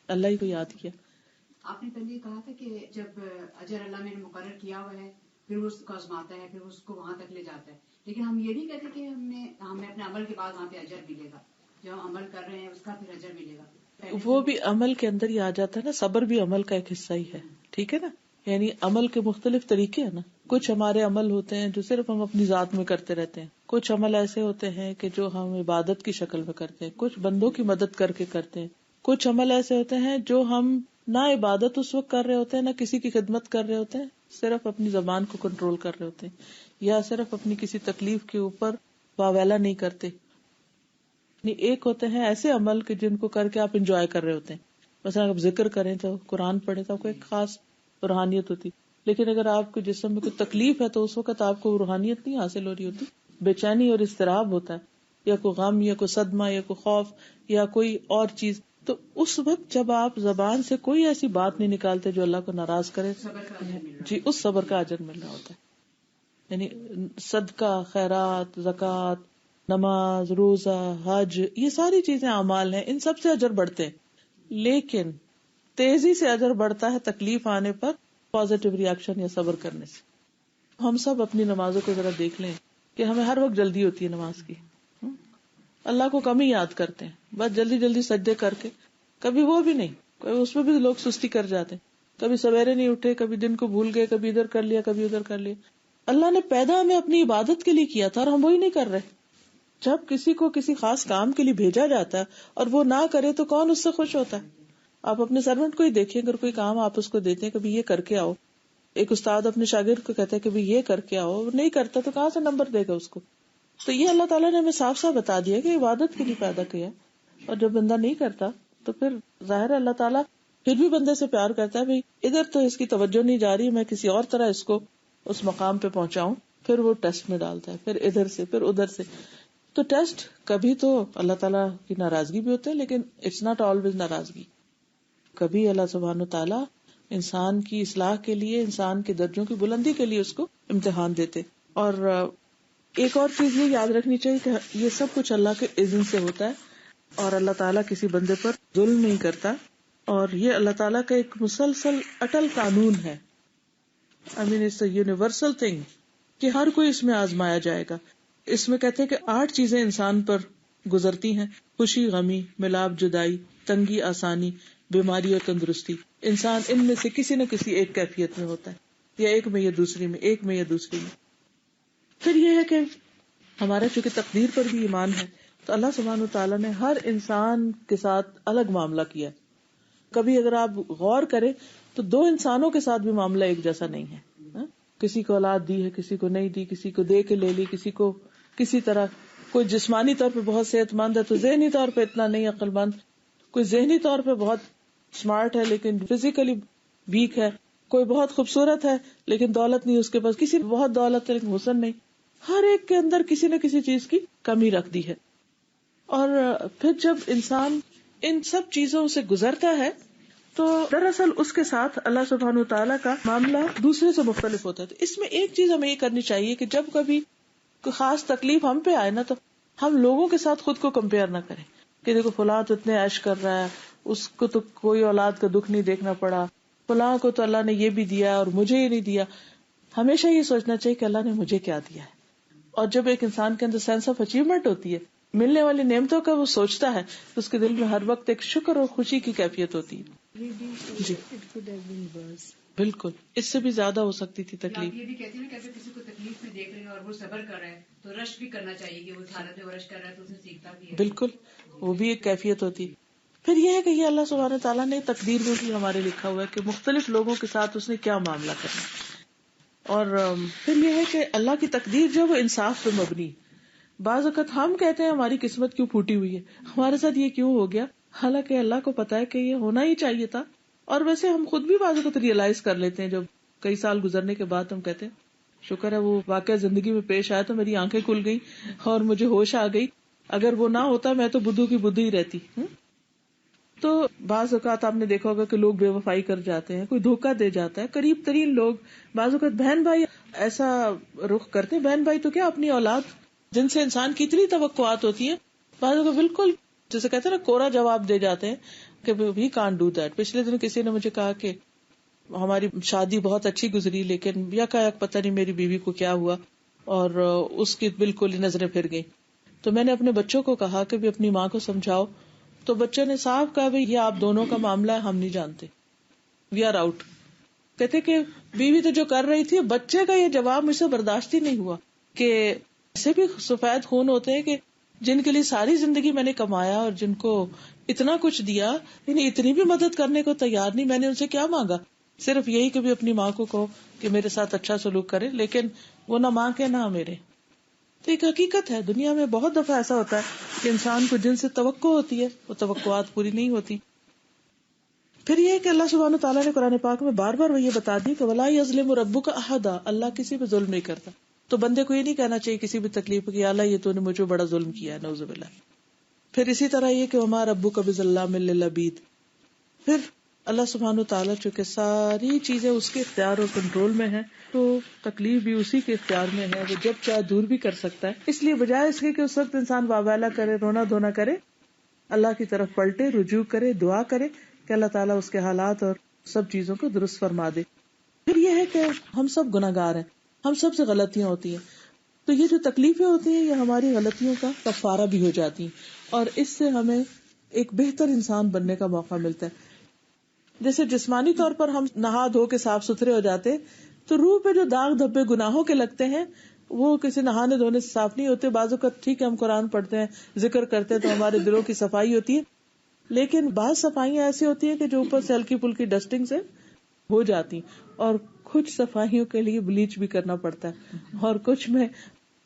اللہ ہی کو یاد کیا. آپ نے پہلے کہا تھا کہ جب اجر اللہ میں نے مقرر کیا ہوا ہے پھر وہ اس کو آزماتا ہے, پھر اس کو وہاں تک لے جاتا ہے, لیکن ہم یہ نہیں کہتے کہ ہمیں اپنے عمل کے بعد وہاں پہ اجر ملے گا, جو ہم عمل کر رہے ہیں اس کا پھر اجر ملے گا. وہ بھی عمل کے اندر ہی آ جاتا ہے نا, صبر بھی عمل کا ایک حصہ ہی ہے, ٹھیک ہے نا. یعنی عمل کے مختلف طریقے ہیں نا. کچھ ہمارے عمل ہوتے ہیں جو صرف ہم اپنی ذات میں کرتے رہتے ہیں, کچھ عمل ایسے ہوتے ہیں کہ جو ہم عبادت کی شکل میں کرتے ہیں, کچھ بندوں کی مدد کر کے کرتے ہیں, کچھ عمل ایسے ہوتے ہیں جو ہم نہ عبادت اس وقت کر رہے ہوتے ہیں نہ کسی کی خدمت کر رہے ہوتے ہیں, صرف اپنی زبان کو کنٹرول کر رہے ہوتے ہیں, یا صرف اپنی کسی تکلیف کے اوپر واویلا نہیں کرتے. ایک ہوتے ہیں ایسے عمل کہ جن کو کر کے آپ انجوائے کر رہے ہوتے ہیں, مثلا آپ ذکر کریں تو قرآن پڑھیں تو آپ کو ایک خاص روحانیت ہوتی, لیکن اگر آپ کے جسم میں کوئی تکلیف ہے تو اس وقت آپ کو روحانیت نہیں حاصل ہو رہی ہوتی, بے چینی اور اضطراب ہوتا ہے, یا کوئی غم یا کوئی صدمہ یا کوئی خوف یا کوئی اور چیز. تو اس وقت جب آپ زبان سے کوئی ایسی بات نہیں نکالتے جو اللہ کو ناراض کرے, جی اس صبر کا اجر مل رہا ہوتا ہے. یعنی صدقہ, خیرات, زکوٰۃ, نماز, روزہ, حج, یہ ساری چیزیں اعمال ہیں, ان سب سے اجر بڑھتے ہیں, لیکن تیزی سے اجر بڑھتا ہے تکلیف آنے پر پازیٹیو ریاکشن یا صبر کرنے سے. ہم سب اپنی نمازوں کو ذرا دیکھ لیں کہ ہمیں ہر وقت جلدی ہوتی ہے نماز کی, اللہ کو کم ہی یاد کرتے ہیں, بس جلدی جلدی سجدے کر کے, کبھی وہ بھی نہیں, کبھی اس میں بھی لوگ سستی کر جاتے ہیں, کبھی سویرے نہیں اٹھے, کبھی دن کو بھول گئے, کبھی ادھر کر لیا کبھی ادھر کر لیا. اللہ نے پیدا ہمیں اپنی عبادت کے لیے کیا تھا اور ہم وہی نہیں کر رہے. جب کسی کو کسی خاص کام کے لیے بھیجا جاتا ہے اور وہ نہ کرے تو کون اس سے خوش ہوتا ہے؟ آپ اپنے سرونٹ کو ہی دیکھیں, اگر کوئی کام آپ اس کو دیتے ہیں کبھی یہ کر کے آؤ, ایک استاد اپنے شاگرد کو کہتا ہے کہ یہ کر کے آؤ, نہیں کرتا تو کہاں سے نمبر دے گا اس کو؟ تو یہ اللہ تعالیٰ نے ہمیں صاف صاف بتا دیا کہ عبادت کے لیے پیدا کیا, اور جب بندہ نہیں کرتا تو پھر ظاہر اللہ تعالیٰ پھر بھی بندے سے پیار کرتا ہے, بھائی ادھر تو اس کی توجہ نہیں جا رہی, میں کسی اور طرح اس کو اس مقام پہ پہنچاؤں. پھر وہ ٹیسٹ میں ڈالتا ہے, پھر ادھر سے پھر ادھر سے. تو ٹیسٹ کبھی تو اللہ تعالیٰ کی ناراضگی بھی ہوتے ہے, لیکن اٹس ناٹ آلویز ناراضگی. کبھی اللہ سبحانہ تعالیٰ انسان کی اصلاح کے لیے, انسان کے درجوں کی بلندی کے لیے اس کو امتحان دیتے. اور ایک اور چیز یہ یاد رکھنی چاہیے کہ یہ سب کچھ اللہ کے اذن سے ہوتا ہے, اور اللہ تعالیٰ کسی بندے پر ظلم نہیں کرتا, اور یہ اللہ تعالیٰ کا ایک مسلسل اٹل قانون ہے. I mean it's a universal thing کہ ہر کوئی اس میں آزمایا جائے گا. اس میں کہتے ہیں کہ 8 چیزیں انسان پر گزرتی ہیں: خوشی, غمی, ملاب, جدائی, تنگی, آسانی, بیماری اور تندرستی. انسان ان میں سے کسی نہ کسی ایک کیفیت میں ہوتا ہے, یا ایک میں یا دوسری میں, ایک میں یا دوسری میں. پھر یہ ہے کہ ہمارا چونکہ تقدیر پر بھی ایمان ہے, تو اللہ سبحانہ وتعالیٰ نے ہر انسان کے ساتھ الگ معاملہ کیا. کبھی اگر آپ غور کریں تو 2 انسانوں کے ساتھ بھی معاملہ ایک جیسا نہیں ہے. کسی کو اولاد دی ہے, کسی کو نہیں دی, کسی کو دے کے لے لی, کسی کو کسی طرح. کوئی جسمانی طور پہ بہت صحت مند ہے تو ذہنی طور پہ اتنا نہیں عقل مند. کوئی ذہنی طور پہ بہت اسمارٹ ہے لیکن فزیکلی ویک ہے. کوئی بہت خوبصورت ہے لیکن دولت نہیں اس کے پاس. کسی بہت دولت ہے لیکن حسن نہیں. ہر ایک کے اندر کسی نہ کسی چیز کی کمی رکھ دی ہے. اور پھر جب انسان ان سب چیزوں سے گزرتا ہے تو دراصل اس کے ساتھ اللہ سبحانہ وتعالیٰ کا معاملہ دوسرے سے مختلف ہوتا ہے. تو اس میں ایک چیز ہمیں یہ کرنی چاہیے کہ جب کبھی کوئی خاص تکلیف ہم پہ آئے نا, تو ہم لوگوں کے ساتھ خود کو کمپیئر نہ کریں کہ دیکھو فلاں تو اتنے عیش کر رہا ہے, اس کو تو کوئی اولاد کا دکھ نہیں دیکھنا پڑا, فلاں کو تو اللہ نے یہ بھی دیا اور مجھے یہ نہیں دیا. ہمیشہ یہ سوچنا چاہیے کہ اللہ نے مجھے کیا دیا ہے. اور جب ایک انسان کے اندر سینس آف اچیومنٹ ہوتی ہے, ملنے والی نعمتوں کا وہ سوچتا ہے, تو اس کے دل میں ہر وقت ایک شکر اور خوشی کی کیفیت ہوتی ہے. جی بالکل, اس سے بھی زیادہ ہو سکتی تھی تکلیف. یہ بھی کہتی ہیں کہ اگر کسی کو تکلیف میں دیکھ رہے ہیں اور وہ صبر کر رہا ہے تو رش بھی کرنا چاہیے کہ اس حالت میں وہ رش کر رہا ہے تو اسے سیکھتا بھی ہے. بالکل, وہ بھی ایک کیفیت ہوتی. پھر یہ ہے کہ یہ اللہ سبحانہ تعالیٰ نے تقدیر میں بھی ہمارے لکھا ہوا ہے کہ مختلف لوگوں کے ساتھ اس نے کیا معاملہ کرنا. اور پھر یہ ہے کہ اللہ کی تقدیر جو وہ انصاف پہ مبنی. بعض اوقات ہم کہتے ہیں ہماری قسمت کیوں پھوٹی ہوئی ہے, ہمارے ساتھ یہ کیوں ہو گیا, حالانکہ اللہ کو پتا ہے کہ یہ ہونا ہی چاہیے تھا. اور ویسے ہم خود بھی بعض اوقات ریئلائز کر لیتے ہیں, جب کئی سال گزرنے کے بعد ہم کہتے ہیں شکر ہے وہ واقعہ زندگی میں پیش آیا تو میری آنکھیں کھل گئی اور مجھے ہوش آ گئی, اگر وہ نہ ہوتا میں تو بدھو کی بدھو ہی رہتی. تو بعض اوقات آپ نے دیکھا ہوگا کہ لوگ بے وفائی کر جاتے ہیں, کوئی دھوکہ دے جاتا ہے, قریب ترین لوگ, بعض اوقات بہن بھائی ایسا رخ کرتے ہیں. بہن بھائی تو کیا, اپنی اولاد جن سے انسان کی اتنی توقعات ہوتی ہیں, بعض اوقات بالکل جیسے کہتے ہیں نا کوڑا جواب دے جاتے ہیں کہ وی کانٹ ڈو دیٹ. پچھلے دن کسی نے مجھے کہا کہ ہماری شادی بہت اچھی گزری لیکن یکایک پتہ نہیں میری بیوی کو کیا ہوا اور اس کی بالکل ہی نظریں پھر گئی. تو میں نے اپنے بچوں کو کہا کہ بھی اپنی ماں کو سمجھاؤ. تو بچوں نے صاف کہا بھائی یہ آپ دونوں کا معاملہ ہے, ہم نہیں جانتے, وی آر آؤٹ. کہتے کہ بیوی تو جو کر رہی تھی, بچے کا یہ جواب مجھ سے برداشت ہی نہیں ہوا کہ ایسے بھی سفید خون ہوتے ہیں کہ جن کے لیے ساری زندگی میں نے کمایا اور جن کو اتنا کچھ دیا, یعنی اتنی بھی مدد کرنے کو تیار نہیں. میں نے ان سے کیا مانگا, صرف یہی کہ بھی اپنی ماں کو کہو کہ میرے ساتھ اچھا سلوک کرے, لیکن وہ نہ ماں کے نہ میرے. تو ایک حقیقت ہے, دنیا میں بہت دفعہ ایسا ہوتا ہے کہ انسان کو جن سے توقع ہوتی ہے وہ توقعات پوری نہیں ہوتی. پھر یہ کہ اللہ سبحانہ تعالیٰ نے قرآن پاک میں بار بار وہ یہ بتا دی کہ وَلَا يَظْلِمُ رَبُّكَ أَحَدًا, اللہ کسی پہ ظلم نہیں کرتا. تو بندے کو یہ نہیں کہنا چاہیے کسی بھی تکلیف کہ یا اللہ یہ تو نے مجھے بڑا ظلم کیا ہے, نعوذ باللہ. پھر اسی طرح یہ کہ وَمَا رَبُّكَ بِظَلَّامٍ لِّلْعَبِيدِ. پھر اللہ سبحانہ تعالیٰ چونکہ ساری چیزیں اس کے اختیار اور کنٹرول میں ہیں تو تکلیف بھی اسی کے اختیار میں ہے, وہ جب چاہے دور بھی کر سکتا ہے. اس لیے بجائے اس کے کہ اس وقت انسان واویلا کرے, رونا دھونا کرے, اللہ کی طرف پلٹے, رجوع کرے, دعا کرے کہ اللہ تعالیٰ اس کے حالات اور سب چیزوں کو درست فرما دے. پھر یہ ہے کہ ہم سب گناہگار ہیں, ہم سب سے غلطیاں ہوتی ہیں. تو یہ جو تکلیفیں ہوتی ہیں یہ ہماری غلطیوں کا کفارہ بھی ہو جاتی ہیں اور اس سے ہمیں ایک بہتر انسان بننے کا موقع ملتا ہے. جیسے جسمانی طور پر ہم نہا دھو کے صاف ستھرے ہو جاتے, تو روح پہ جو داغ دھبے گناہوں کے لگتے ہیں وہ کسی نہانے دھونے سے صاف نہیں ہوتے. بعض اوقات ٹھیک ہے ہم قرآن پڑھتے ہیں, ذکر کرتے ہیں تو ہمارے دلوں کی صفائی ہوتی ہے, لیکن بعض صفائیاں ایسی ہوتی ہیں کہ جو اوپر سے ہلکی پھلکی ڈسٹنگ سے ہو جاتی, اور کچھ صفائیوں کے لیے بلیچ بھی کرنا پڑتا ہے, اور کچھ میں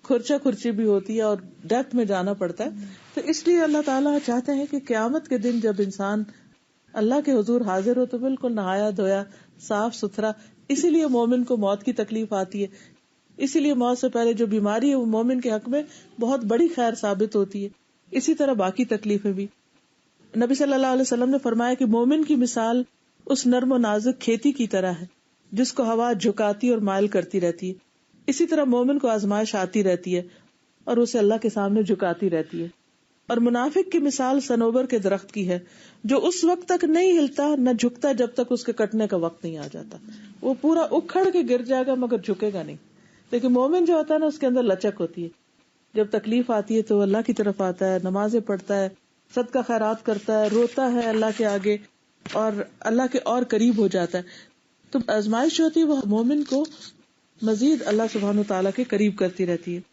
کھرچا کھرچی بھی ہوتی ہے اور ڈیپتھ میں جانا پڑتا ہے. تو اس لیے اللہ تعالیٰ چاہتے ہیں کہ قیامت کے دن جب انسان اللہ کے حضور حاضر ہو تو بالکل نہایا دھویا صاف ستھرا. اسی لیے مومن کو موت کی تکلیف آتی ہے, اسی لیے موت سے پہلے جو بیماری ہے وہ مومن کے حق میں بہت بڑی خیر ثابت ہوتی ہے. اسی طرح باقی تکلیفیں بھی. نبی صلی اللہ علیہ وسلم نے فرمایا کہ مومن کی مثال اس نرم و نازک کھیتی کی طرح ہے جس کو ہوا جھکاتی اور مائل کرتی رہتی ہے. اسی طرح مومن کو آزمائش آتی رہتی ہے اور اسے اللہ کے سامنے جھکاتی رہتی ہے. اور منافق کی مثال صنوبر کے درخت کی ہے جو اس وقت تک نہیں ہلتا نہ جھکتا جب تک اس کے کٹنے کا وقت نہیں آ جاتا. وہ پورا اکھڑ کے گر جائے گا مگر جھکے گا نہیں. لیکن مومن جو ہوتا ہے نا اس کے اندر لچک ہوتی ہے, جب تکلیف آتی ہے تو اللہ کی طرف آتا ہے, نمازیں پڑھتا ہے, صدقہ خیرات کرتا ہے, روتا ہے اللہ کے آگے اور اللہ کے اور قریب ہو جاتا ہے. تو آزمائش جو ہوتی ہے وہ مومن کو مزید اللہ سبحانہ تعالیٰ کے قریب کرتی رہتی ہے.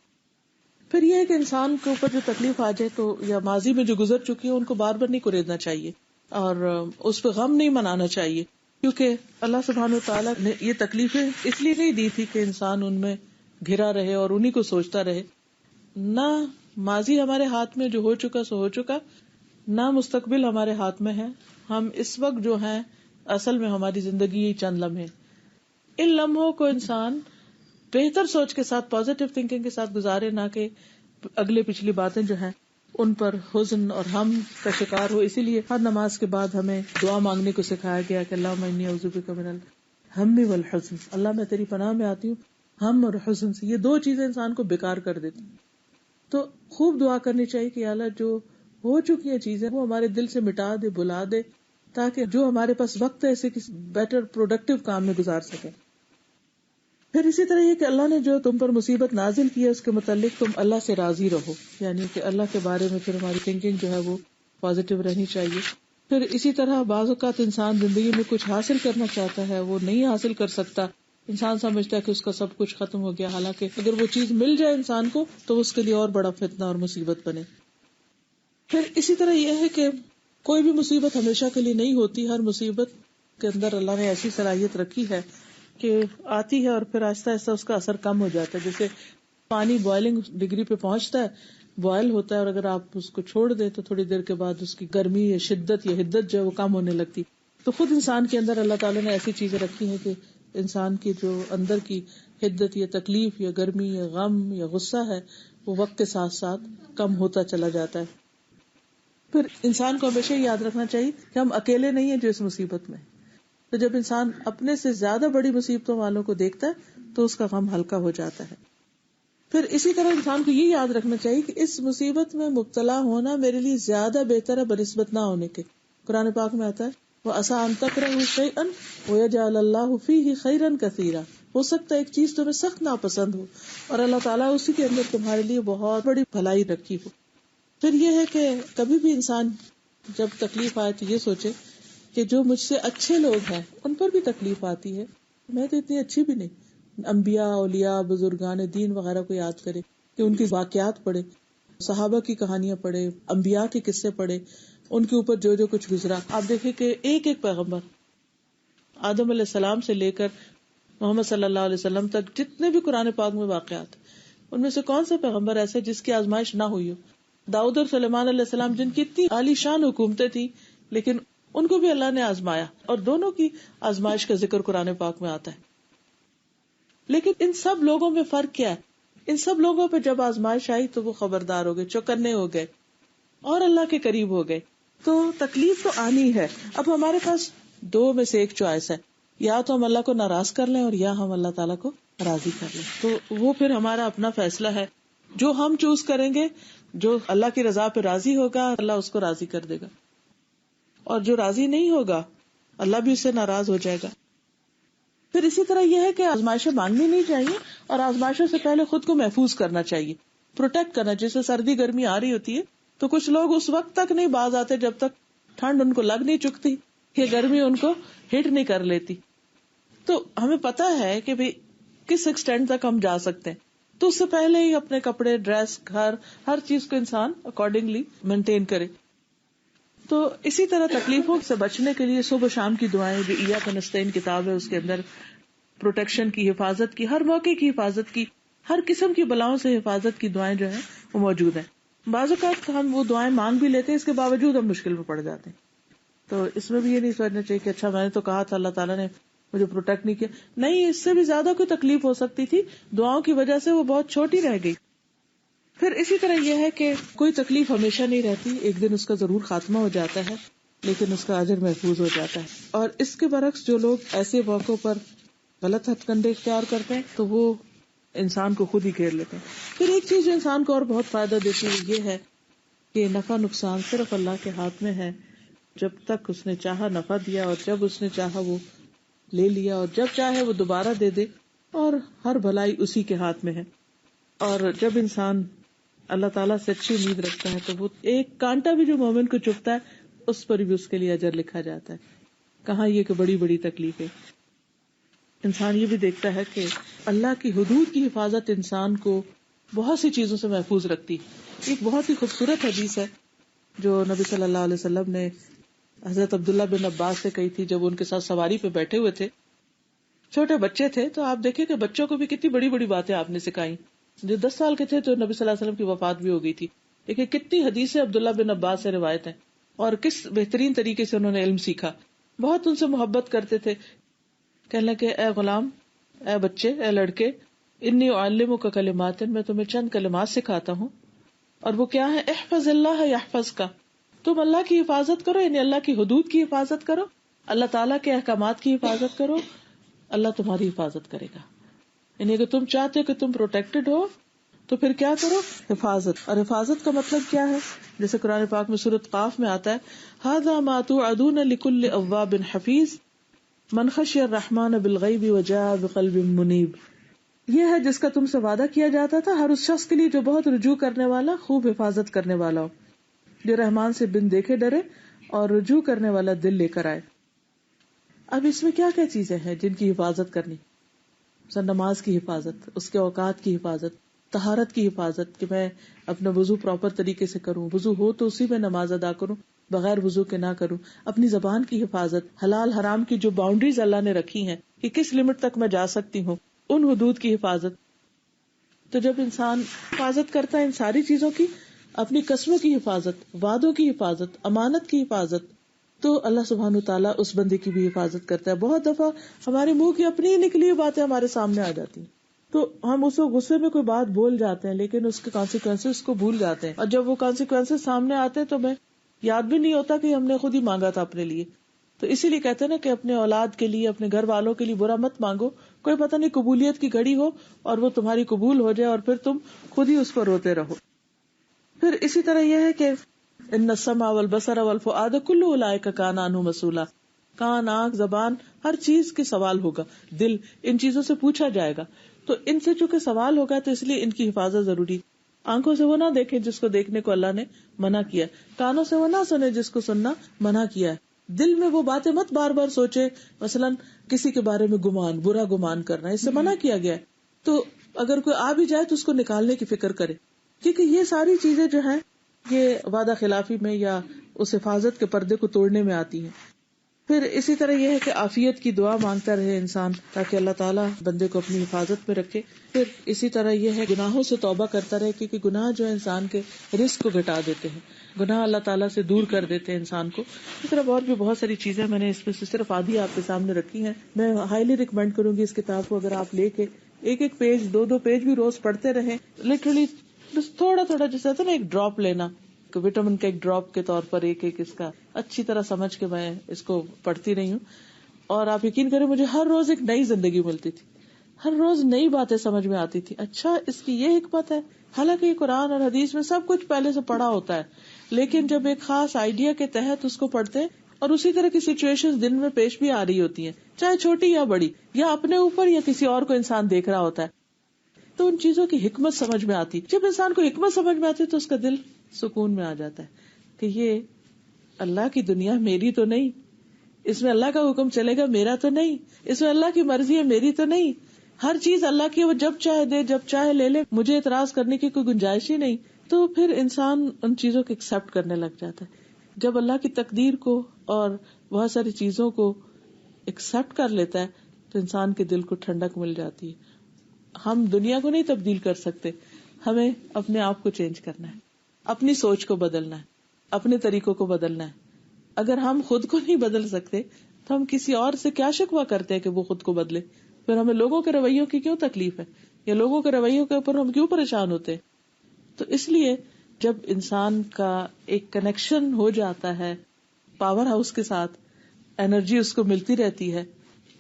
پھر یہ ہے کہ انسان کے اوپر جو تکلیف آ جائے تو یا ماضی میں جو گزر چکی ہے ان کو بار بار نہیں کریدنا چاہیے اور اس پہ غم نہیں منانا چاہیے, کیونکہ اللہ سبحانہ تعالیٰ نے یہ تکلیفیں اس لیے نہیں دی تھی کہ انسان ان میں گھرا رہے اور انہی کو سوچتا رہے. نہ ماضی ہمارے ہاتھ میں جو ہو چکا سو ہو چکا, نہ مستقبل ہمارے ہاتھ میں ہے. ہم اس وقت جو ہیں اصل میں ہماری زندگی یہ چند لمحے, ان لمحوں کو انسان بہتر سوچ کے ساتھ, پازیٹو تھنکنگ کے ساتھ گزارے, نہ کہ اگلے پچھلی باتیں جو ہیں ان پر حزن اور غم کا شکار ہو. اسی لیے ہر نماز کے بعد ہمیں دعا مانگنے کو سکھایا گیا کہ اللہم انی اعوذ بک من الہم والحزن, اللہ میں تیری پناہ میں آتی ہوں ہم اور حزن سے. یہ دو چیزیں انسان کو بیکار کر دیتی. تو خوب دعا کرنی چاہیے کہ اللہ جو ہو چکی ہیں چیزیں وہ ہمارے دل سے مٹا دے, بلا دے, تاکہ جو ہمارے پاس وقت ہے اسے کسی بیٹر پروڈکٹیو کام میں گزار سکے. پھر اسی طرح یہ کہ اللہ نے جو تم پر مصیبت نازل کی ہے اس کے متعلق تم اللہ سے راضی رہو, یعنی کہ اللہ کے بارے میں پھر ہماری تھنکنگ جو ہے وہ پازیٹیو رہنی چاہیے. پھر اسی طرح بعض اوقات انسان زندگی میں کچھ حاصل کرنا چاہتا ہے, وہ نہیں حاصل کر سکتا, انسان سمجھتا ہے کہ اس کا سب کچھ ختم ہو گیا, حالانکہ اگر وہ چیز مل جائے انسان کو تو وہ اس کے لیے اور بڑا فتنہ اور مصیبت بنے. پھر اسی طرح یہ ہے کہ کوئی بھی مصیبت ہمیشہ کے لیے نہیں ہوتی. ہر مصیبت کے اندر اللہ نے ایسی صلاحیت رکھی ہے کہ آتی ہے اور پھر آہستہ آہستہ اس کا اثر کم ہو جاتا ہے. جیسے پانی بوائلنگ ڈگری پہ پہنچتا ہے, بوائل ہوتا ہے, اور اگر آپ اس کو چھوڑ دیں تو تھوڑی دیر کے بعد اس کی گرمی یا شدت یا حدت جو ہے وہ کم ہونے لگتی. تو خود انسان کے اندر اللہ تعالیٰ نے ایسی چیزیں رکھی ہیں کہ انسان کی جو اندر کی حدت یا تکلیف یا گرمی یا غم یا غصہ ہے وہ وقت کے ساتھ ساتھ کم ہوتا چلا جاتا ہے. پھر انسان کو ہمیشہ یاد رکھنا چاہیے کہ ہم اکیلے نہیں ہیں جو اس مصیبت میں. تو جب انسان اپنے سے زیادہ بڑی مصیبتوں والوں کو دیکھتا ہے تو اس کا غم ہلکا ہو جاتا ہے. پھر اسی طرح انسان کو یہ یاد رکھنا چاہیے کہ اس مصیبت میں مبتلا ہونا میرے لیے زیادہ بہتر ہے بنسبت نہ ہونے کے. قرآن پاک میں آتا ہے وَعَسَىٰ أَن تَكْرَهُوا شَيْئًا وَيَجْعَلَ اللَّهُ فِيهِ خَيْرًا كَثِيرًا. ہو سکتا ہے ایک چیز تمہیں سخت ناپسند ہو اور اللہ تعالیٰ اسی کے اندر تمہارے لیے بہت بڑی بھلائی رکھی ہو. پھر یہ ہے کہ کبھی بھی انسان جب تکلیف آئے تو یہ سوچے کہ جو مجھ سے اچھے لوگ ہیں ان پر بھی تکلیف آتی ہے, میں تو اتنی اچھی بھی نہیں. انبیاء, اولیاء, بزرگان دین وغیرہ کو یاد کرے کہ ان کی واقعات پڑھے, صحابہ کی کہانیاں پڑھے, انبیاء کے قصے پڑھے, ان کے اوپر جو جو کچھ گزرا. آپ دیکھیں کہ ایک ایک پیغمبر آدم علیہ السلام سے لے کر محمد صلی اللہ علیہ وسلم تک جتنے بھی قرآن پاک میں واقعات, ان میں سے کون سا پیغمبر ایسے جس کی آزمائش نہ ہوئی ہو؟ داؤد اور سلیمان علیہ السلام جن کی اتنی عالی شان حکومتیں تھیں لیکن ان کو بھی اللہ نے آزمایا, اور دونوں کی آزمائش کا ذکر قرآن پاک میں آتا ہے. لیکن ان سب لوگوں میں فرق کیا ہے؟ ان سب لوگوں پہ جب آزمائش آئی تو وہ خبردار ہو گئے, چوکنے ہو گئے اور اللہ کے قریب ہو گئے. تو تکلیف تو آنی ہے. اب ہمارے پاس دو میں سے ایک چوائس ہے, یا تو ہم اللہ کو ناراض کر لیں اور یا ہم اللہ تعالیٰ کو راضی کر لیں. تو وہ پھر ہمارا اپنا فیصلہ ہے. جو ہم چوز کریں گے, جو اللہ کی رضا پہ راضی ہوگا اللہ اس کو راضی کر دے گا, اور جو راضی نہیں ہوگا اللہ بھی اس سے ناراض ہو جائے گا. پھر اسی طرح یہ ہے کہ آزمائشیں مانگنی نہیں چاہیے, اور آزمائشوں سے پہلے خود کو محفوظ کرنا چاہیے, پروٹیکٹ کرنا. جیسے سردی گرمی آ رہی ہوتی ہے تو کچھ لوگ اس وقت تک نہیں باز آتے جب تک ٹھنڈ ان کو لگ نہیں چکتی, کہ گرمی ان کو ہٹ نہیں کر لیتی. تو ہمیں پتا ہے کہ بھی کس ایکسٹینٹ تک ہم جا سکتے ہیں, تو اس سے پہلے ہی اپنے کپڑے, ڈریس, گھر, ہر چیز کو انسان اکارڈنگلی مینٹین کرے. تو اسی طرح تکلیفوں سے بچنے کے لیے صبح شام کی دعائیں, جو ایاک نستعین کتاب ہے اس کے اندر پروٹیکشن کی, حفاظت کی, ہر موقع کی حفاظت کی, ہر قسم کی بلاؤں سے حفاظت کی دعائیں جو ہیں وہ موجود ہیں. بعض اوقات ہم وہ دعائیں مانگ بھی لیتے ہیں, اس کے باوجود ہم مشکل میں پڑ جاتے ہیں. تو اس میں بھی یہ نہیں سوچنا چاہیے کہ اچھا میں نے تو کہا تھا اللہ تعالیٰ نے مجھے پروٹیکٹ نہیں کیا. نہیں, اس سے بھی زیادہ کوئی تکلیف ہو سکتی تھی, دعاؤں کی وجہ سے وہ بہت چھوٹی رہ گئی. پھر اسی طرح یہ ہے کہ کوئی تکلیف ہمیشہ نہیں رہتی, ایک دن اس کا ضرور خاتمہ ہو جاتا ہے, لیکن اس کا اجر محفوظ ہو جاتا ہے. اور اس کے برعکس جو لوگ ایسے موقعوں پر غلط ہتھ کنڈے اختیار کرتے ہیں تو وہ انسان کو خود ہی گھیر لیتے ہیں. پھر ایک چیز جو انسان کو اور بہت فائدہ دیتی ہے یہ ہے کہ نفع نقصان صرف اللہ کے ہاتھ میں ہے. جب تک اس نے چاہا نفع دیا, اور جب اس نے چاہا وہ لے لیا, اور جب چاہے وہ دوبارہ دے دے, اور ہر بھلائی اسی کے ہاتھ میں ہے. اور جب انسان اللہ تعالیٰ سے اچھی امید رکھتا ہے تو وہ ایک کانٹا بھی جو مومن کو چبھتا ہے اس پر بھی اس کے لیے اجر لکھا جاتا ہے. کہاں یہ کہ بڑی بڑی تکلیفیں. انسان یہ بھی دیکھتا ہے کہ اللہ کی حدود کی حفاظت انسان کو بہت سی چیزوں سے محفوظ رکھتی. ایک بہت ہی خوبصورت حدیث ہے جو نبی صلی اللہ علیہ وسلم نے حضرت عبداللہ بن عباس سے کہی تھی جب ان کے ساتھ سواری پہ بیٹھے ہوئے تھے. چھوٹے بچے تھے, تو آپ دیکھیں کہ بچوں کو بھی کتنی بڑی بڑی باتیں آپ نے سکھائی. جو 10 سال کے تھے تو نبی صلی اللہ علیہ وسلم کی وفات بھی ہو گئی تھی. دیکھیں کتنی حدیثیں عبداللہ بن عباس سے روایت ہیں, اور کس بہترین طریقے سے انہوں نے علم سیکھا. بہت ان سے محبت کرتے تھے. کہنے لگے اے غلام, اے بچے, اے لڑکے, انی اعلمک کلمات, میں تمہیں چند کلمات سکھاتا ہوں, اور وہ کیا ہے؟ احفظ اللہ یحفظک, تم اللہ کی حفاظت کرو, یعنی اللہ کی حدود کی حفاظت کرو, اللہ تعالیٰ کے احکامات کی حفاظت کرو, اللہ تمہاری حفاظت کرے گا. یعنی اگر تم چاہتے ہو کہ تم پروٹیکٹڈ ہو تو پھر کیا کرو؟ حفاظت. اور حفاظت کا مطلب کیا ہے؟ جیسے قرآن پاک میں سورۃ قاف میں آتا ہے ھذا ما توعدون لکل اواب حفیظ من خشی الرحمن بالغیب وجاء بقلب منیب. یہ ہے جس کا تم سے وعدہ کیا جاتا تھا ہر اس شخص کے لیے جو بہت رجوع کرنے والا, خوب حفاظت کرنے والا ہو, جو رحمان سے بن دیکھے ڈرے اور رجوع کرنے والا دل لے کر آئے. اب اس میں کیا کیا چیزیں ہیں جن کی حفاظت کرنی؟ نماز کی حفاظت, اس کے اوقات کی حفاظت, طہارت کی حفاظت کہ میں اپنا وضو پراپر طریقے سے کروں, وضو ہو تو اسی میں نماز ادا کروں, بغیر وضو کے نہ کروں. اپنی زبان کی حفاظت, حلال حرام کی جو باؤنڈریز اللہ نے رکھی ہیں کہ کس لمٹ تک میں جا سکتی ہوں, ان حدود کی حفاظت. تو جب انسان حفاظت کرتا ہے ان ساری چیزوں کی, اپنی قسموں کی حفاظت, وعدوں کی حفاظت, امانت کی حفاظت, تو اللہ سبحانہ تعالیٰ اس بندے کی بھی حفاظت کرتا ہے. بہت دفعہ ہمارے منہ کی اپنی نکلی ہوئی باتیں ہمارے سامنے آ جاتی ہیں, تو ہم اس وقت غصے میں کوئی بات بول جاتے ہیں لیکن اس کے کانسیکوینسز کو بھول جاتے ہیں، اور جب وہ کانسیکوینسز سامنے آتے ہیں تو ہمیں یاد بھی نہیں ہوتا کہ ہم نے خود ہی مانگا تھا اپنے لیے. تو اسی لیے کہتے ہیں نا کہ اپنے اولاد کے لیے، اپنے گھر والوں کے لیے برا مت مانگو، کوئی پتہ نہیں قبولیت کی گھڑی ہو اور وہ تمہاری قبول ہو جائے اور پھر تم خود ہی اس پر روتے رہو. پھر اسی طرح یہ ہے کہ ان السمع والبصر والفؤاد کل اولئک کان عنہ مسئولا، کان، آنکھ، زبان، ہر چیز کے سوال ہوگا، دل، ان چیزوں سے پوچھا جائے گا. تو ان سے چونکہ سوال ہوگا تو اس لیے ان کی حفاظت ضروری. آنکھوں سے وہ نہ دیکھیں جس کو دیکھنے کو اللہ نے منع کیا، کانوں سے وہ نہ سنے جس کو سننا منع کیا ہے، دل میں وہ باتیں مت بار بار سوچے، مثلا کسی کے بارے میں گمان، برا گمان کرنا، اس سے منع کیا گیا ہے. تو اگر کوئی آ بھی جائے تو اس کو نکالنے کی فکر کرے، کیونکہ یہ ساری چیزیں جو ہیں یہ وعدہ خلافی میں یا اس حفاظت کے پردے کو توڑنے میں آتی ہیں. پھر اسی طرح یہ ہے کہ عافیت کی دعا مانگتا رہے انسان تاکہ اللہ تعالیٰ بندے کو اپنی حفاظت میں رکھے. پھر اسی طرح یہ ہے گناہوں سے توبہ کرتا رہے، کیونکہ گناہ جو ہے انسان کے رزق کو گھٹا دیتے ہیں، گناہ اللہ تعالیٰ سے دور کر دیتے ہیں انسان کو. اس طرح اور بھی بہت ساری چیزیں میں نے اس میں سے صرف آدھی آپ کے سامنے رکھی ہیں. میں ہائیلی ریکمینڈ کروں گی اس کتاب کو، اگر آپ لے کے ایک پیج، دو پیج بھی روز پڑھتے رہیں، لٹرلی تھوڑا تھوڑا، جیسے ہوتا ہے نا ایک ڈراپ لینا، وٹامن کا ایک ڈراپ کے طور پر ایک اس کا اچھی طرح سمجھ کے میں اس کو پڑھتی رہی ہوں. اور آپ یقین کریں مجھے ہر روز ایک نئی زندگی ملتی تھی، ہر روز نئی باتیں سمجھ میں آتی تھی. اچھا اس کی یہ حکمت ہے، حالانکہ یہ قرآن اور حدیث میں سب کچھ پہلے سے پڑھا ہوتا ہے، لیکن جب ایک خاص آئیڈیا کے تحت اس کو پڑھتے ہیں اور اسی طرح کی سچویشن دن میں پیش بھی آ رہی ہوتی ہیں، چاہے چھوٹی یا بڑی، یا اپنے اوپر یا کسی اور کو انسان دیکھ رہا ہوتا ہے، تو ان چیزوں کی حکمت سمجھ میں آتی. جب انسان کو حکمت سمجھ میں آتی تو اس کا دل سکون میں آ جاتا ہے کہ یہ اللہ کی دنیا میری تو نہیں، اس میں اللہ کا حکم چلے گا میرا تو نہیں، اس میں اللہ کی مرضی ہے میری تو نہیں، ہر چیز اللہ کی، وہ جب چاہے دے جب چاہے لے لے، مجھے اعتراض کرنے کی کوئی گنجائش ہی نہیں. تو پھر انسان ان چیزوں کو ایکسپٹ کرنے لگ جاتا ہے. جب اللہ کی تقدیر کو اور بہت ساری چیزوں کو ایکسپٹ کر لیتا ہے تو انسان کے دل کو ٹھنڈک مل جاتی ہے. ہم دنیا کو نہیں تبدیل کر سکتے، ہمیں اپنے آپ کو چینج کرنا ہے، اپنی سوچ کو بدلنا ہے، اپنے طریقوں کو بدلنا ہے. اگر ہم خود کو نہیں بدل سکتے تو ہم کسی اور سے کیا شکوہ کرتے ہیں کہ وہ خود کو بدلے؟ پھر ہمیں لوگوں کے رویوں کی کیوں تکلیف ہے، یا لوگوں کے رویوں کے اوپر ہم کیوں پریشان ہوتے ہیں؟ تو اس لیے جب انسان کا ایک کنیکشن ہو جاتا ہے پاور ہاؤس کے ساتھ، انرجی اس کو ملتی رہتی ہے،